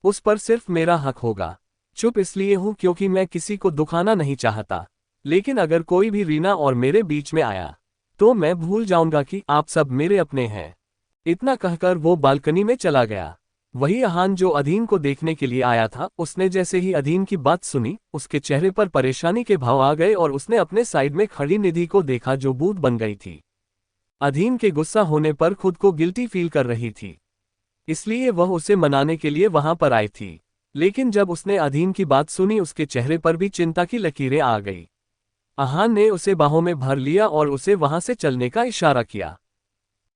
उस पर सिर्फ मेरा हक होगा। चुप इसलिए हूं क्योंकि मैं किसी को दुखाना नहीं चाहता, लेकिन अगर कोई भी रीना और मेरे बीच में आया तो मैं भूल जाऊंगा कि आप सब मेरे अपने हैं। इतना कहकर वो बालकनी में चला गया। वही अहान जो अधीन को देखने के लिए आया था, उसने जैसे ही अधीन की बात सुनी, उसके चेहरे पर परेशानी के भाव आ गए और उसने अपने साइड में खड़ी निधि को देखा जो भूत बन गई थी। अधीन के गुस्सा होने पर खुद को गिल्टी फील कर रही थी, इसलिए वह उसे मनाने के लिए वहां पर आई थी। लेकिन जब उसने अधीन की बात सुनी, उसके चेहरे पर भी चिंता की लकीरें आ गई। अहान ने उसे बाहों में भर लिया और उसे वहां से चलने का इशारा किया।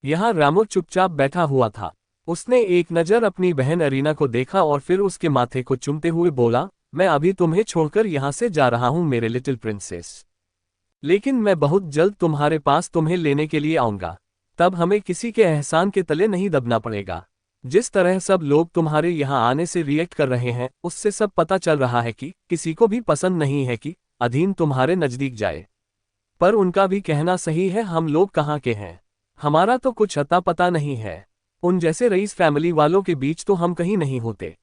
यहाँ रामो चुपचाप बैठा हुआ था। उसने एक नज़र अपनी बहन अरीना को देखा और फिर उसके माथे को चूमते हुए बोला, मैं अभी तुम्हें छोड़कर यहाँ से जा रहा हूँ मेरे लिटिल प्रिंसेस, लेकिन मैं बहुत जल्द तुम्हारे पास तुम्हें लेने के लिए आऊँगा। तब हमें किसी के एहसान के तले नहीं दबना पड़ेगा। जिस तरह सब लोग तुम्हारे यहाँ आने से रिएक्ट कर रहे हैं, उससे सब पता चल रहा है कि किसी को भी पसंद नहीं है कि अधीन तुम्हारे नज़दीक जाए। पर उनका भी कहना सही है, हम लोग कहाँ के हैं, हमारा तो कुछ अता पता नहीं है। उन जैसे रईस फैमिली वालों के बीच तो हम कहीं नहीं होते।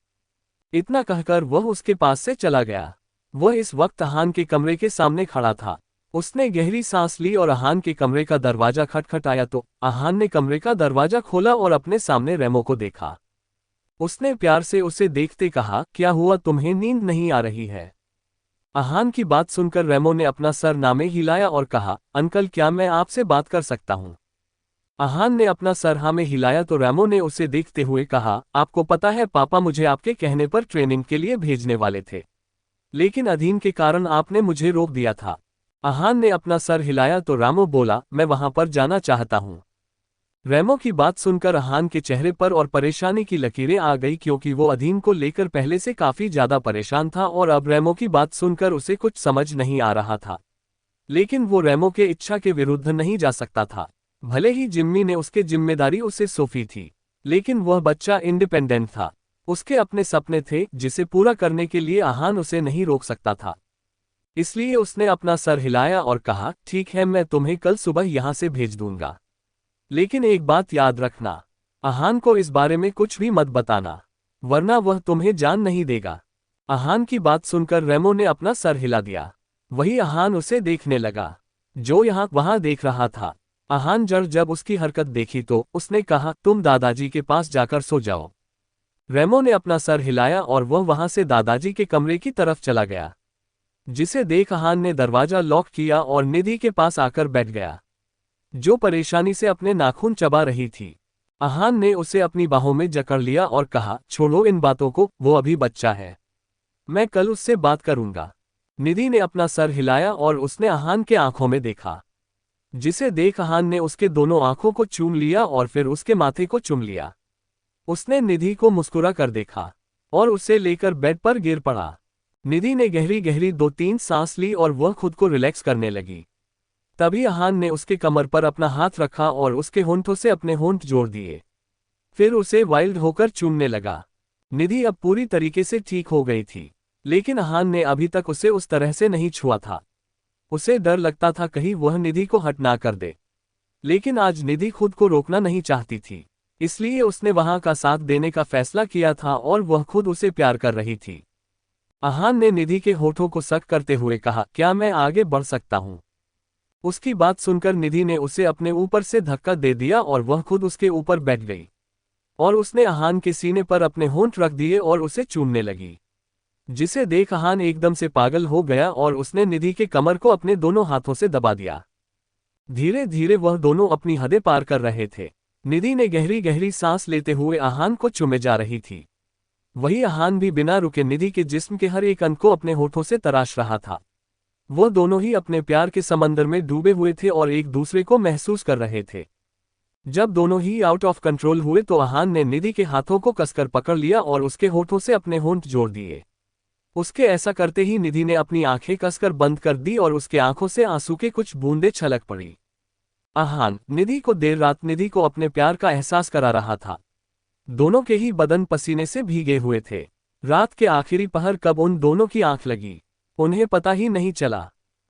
इतना कहकर वह उसके पास से चला गया। वह इस वक्त अहान के कमरे के सामने खड़ा था। उसने गहरी सांस ली और अहान के कमरे का दरवाजा खटखटाया तो अहान ने कमरे का दरवाजा खोला और अपने सामने रेमो को देखा। उसने प्यार से उसे देखते कहा, क्या हुआ, तुम्हें नींद नहीं आ रही है? अहान की बात सुनकर रेमो ने अपना सर नामे हिलाया और कहा, अंकल क्या मैं आपसे बात कर सकता हूँ? अहान ने अपना सर हाँ में हिलाया तो रेमो ने उसे देखते हुए कहा, आपको पता है पापा मुझे आपके कहने पर ट्रेनिंग के लिए भेजने वाले थे, लेकिन अधीन के कारण आपने मुझे रोक दिया था। अहान ने अपना सर हिलाया तो रेमो बोला, मैं वहां पर जाना चाहता हूं। रेमो की बात सुनकर अहान के चेहरे पर और परेशानी की लकीरें आ गई, क्योंकि वो अधीन को लेकर पहले से काफी ज्यादा परेशान था और अब रेमो की बात सुनकर उसे कुछ समझ नहीं आ रहा था। लेकिन वो रेमो के इच्छा के विरुद्ध नहीं जा सकता था। भले ही जिम्मी ने उसके जिम्मेदारी उसे सौंपी थी, लेकिन वह बच्चा इंडिपेंडेंट था। उसके अपने सपने थे जिसे पूरा करने के लिए अहान उसे नहीं रोक सकता था। इसलिए उसने अपना सर हिलाया और कहा, ठीक है मैं तुम्हें कल सुबह यहां से भेज दूंगा, लेकिन एक बात याद रखना, अहान को इस बारे में कुछ भी मत बताना, वरना वह तुम्हें जान नहीं देगा। अहान की बात सुनकर रेमो ने अपना सर हिला दिया। वही अहान उसे देखने लगा, जो यहाँ वहां देख रहा था। अहान जब उसकी हरकत देखी तो उसने कहा, तुम दादाजी के पास जाकर सो जाओ। रेमो ने अपना सर हिलाया और वह वहां से दादाजी के कमरे की तरफ चला गया, जिसे देख अहान ने दरवाजा लॉक किया और निधि के पास आकर बैठ गया, जो परेशानी से अपने नाखून चबा रही थी। अहान ने उसे अपनी बाहों में जकड़ लिया और कहा, छोड़ो इन बातों को, वो अभी बच्चा है, मैं कल उससे बात करूंगा। निधि ने अपना सर हिलाया और उसने अहान के आंखों में देखा, जिसे देख अहान ने उसके दोनों आंखों को चूम लिया और फिर उसके माथे को चूम लिया। उसने निधि को मुस्कुरा कर देखा और उसे लेकर बेड पर गिर पड़ा। निधि ने गहरी गहरी 2-3 सांस ली और वह खुद को रिलैक्स करने लगी। तभी अहान ने उसके कमर पर अपना हाथ रखा और उसके होंठों से अपने होंठ जोड़ दिए, फिर उसे वाइल्ड होकर चूमने लगा। निधि अब पूरी तरीके से ठीक हो गई थी, लेकिन अहान ने अभी तक उसे उस तरह से नहीं छुआ था। उसे डर लगता था कहीं वह निधि को हट ना कर दे, लेकिन आज निधि खुद को रोकना नहीं चाहती थी, इसलिए उसने वहां का साथ देने का फैसला किया था और वह खुद उसे प्यार कर रही थी। अहान ने निधि के होठों को सक करते हुए कहा, क्या मैं आगे बढ़ सकता हूं? उसकी बात सुनकर निधि ने उसे अपने ऊपर से धक्का दे दिया और वह खुद उसके ऊपर बैठ गई और उसने अहान के सीने पर अपने होंठ रख दिए और उसे चूमने लगी, जिसे देख अहान एकदम से पागल हो गया और उसने निधि के कमर को अपने दोनों हाथों से दबा दिया। धीरे धीरे वह दोनों अपनी हदें पार कर रहे थे। निधि ने गहरी गहरी सांस लेते हुए अहान को चूमे जा रही थी। वही अहान भी बिना रुके निधि के जिस्म के हर एक अंग को अपने होठों से तराश रहा था। वह दोनों ही अपने प्यार के समंदर में डूबे हुए थे और एक दूसरे को महसूस कर रहे थे। जब दोनों ही आउट ऑफ कंट्रोल हुए तो अहान ने निधि के हाथों को कसकर पकड़ लिया और उसके होठों से अपने होंठ जोड़ दिए। उसके ऐसा करते ही निधि ने अपनी आंखें कसकर बंद कर दी और उसके आंखों से आंसू के कुछ बूंदें छलक पड़ी। अहान निधि को देर रात निधि को अपने प्यार का एहसास करा रहा था। दोनों के ही बदन पसीने से भीगे हुए थे। रात के आखिरी पहर कब उन दोनों की आंख लगी, उन्हें पता ही नहीं चला।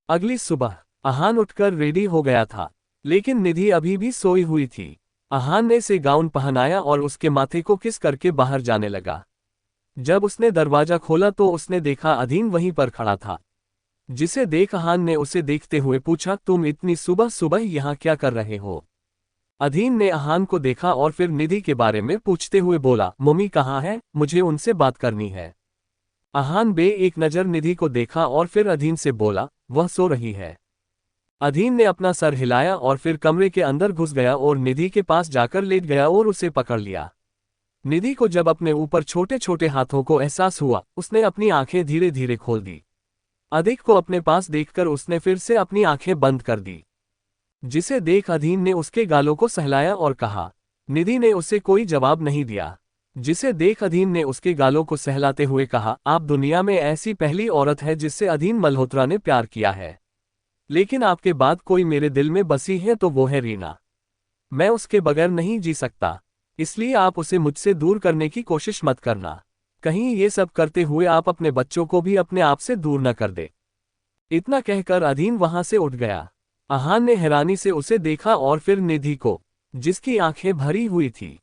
अगली सुबह अहान उठकर रेडी हो गया था, लेकिन निधि अभी भी सोई हुई थी। अहान ने उसे गाउन पहनाया और उसके माथे को किस करके बाहर जाने लगा। जब उसने दरवाजा खोला तो उसने देखा अधीन वहीं पर खड़ा था, जिसे देख अहान ने उसे देखते हुए पूछा, तुम इतनी सुबह सुबह यहाँ क्या कर रहे हो? अधीन ने अहान को देखा और फिर निधि के बारे में पूछते हुए बोला, मम्मी कहाँ है, मुझे उनसे बात करनी है। अहान बे एक नज़र निधि को देखा और फिर अधीन से बोला, वह सो रही है। अधीन ने अपना सर हिलाया और फिर कमरे के अंदर घुस गया और निधि के पास जाकर लेट गया और उसे पकड़ लिया। निधि को जब अपने ऊपर छोटे छोटे हाथों को एहसास हुआ, उसने अपनी आंखें धीरे धीरे खोल दी। अधिक को अपने पास देखकर उसने फिर से अपनी आंखें बंद कर दी, जिसे देख अधीन ने उसके गालों को सहलाया और कहा। निधि ने उसे कोई जवाब नहीं दिया, जिसे देख अधीन ने उसके गालों को सहलाते हुए कहा, आप दुनिया में ऐसी पहली औरत है जिससे अधीन मल्होत्रा ने प्यार किया है, लेकिन आपके बाद कोई मेरे दिल में बसी है तो वो है रीना। मैं उसके बगैर नहीं जी सकता, इसलिए आप उसे मुझसे दूर करने की कोशिश मत करना। कहीं ये सब करते हुए आप अपने बच्चों को भी अपने आप से दूर न कर दे। इतना कहकर अधीन वहां से उठ गया। अहान ने हैरानी से उसे देखा और फिर निधि को, जिसकी आंखें भरी हुई थी।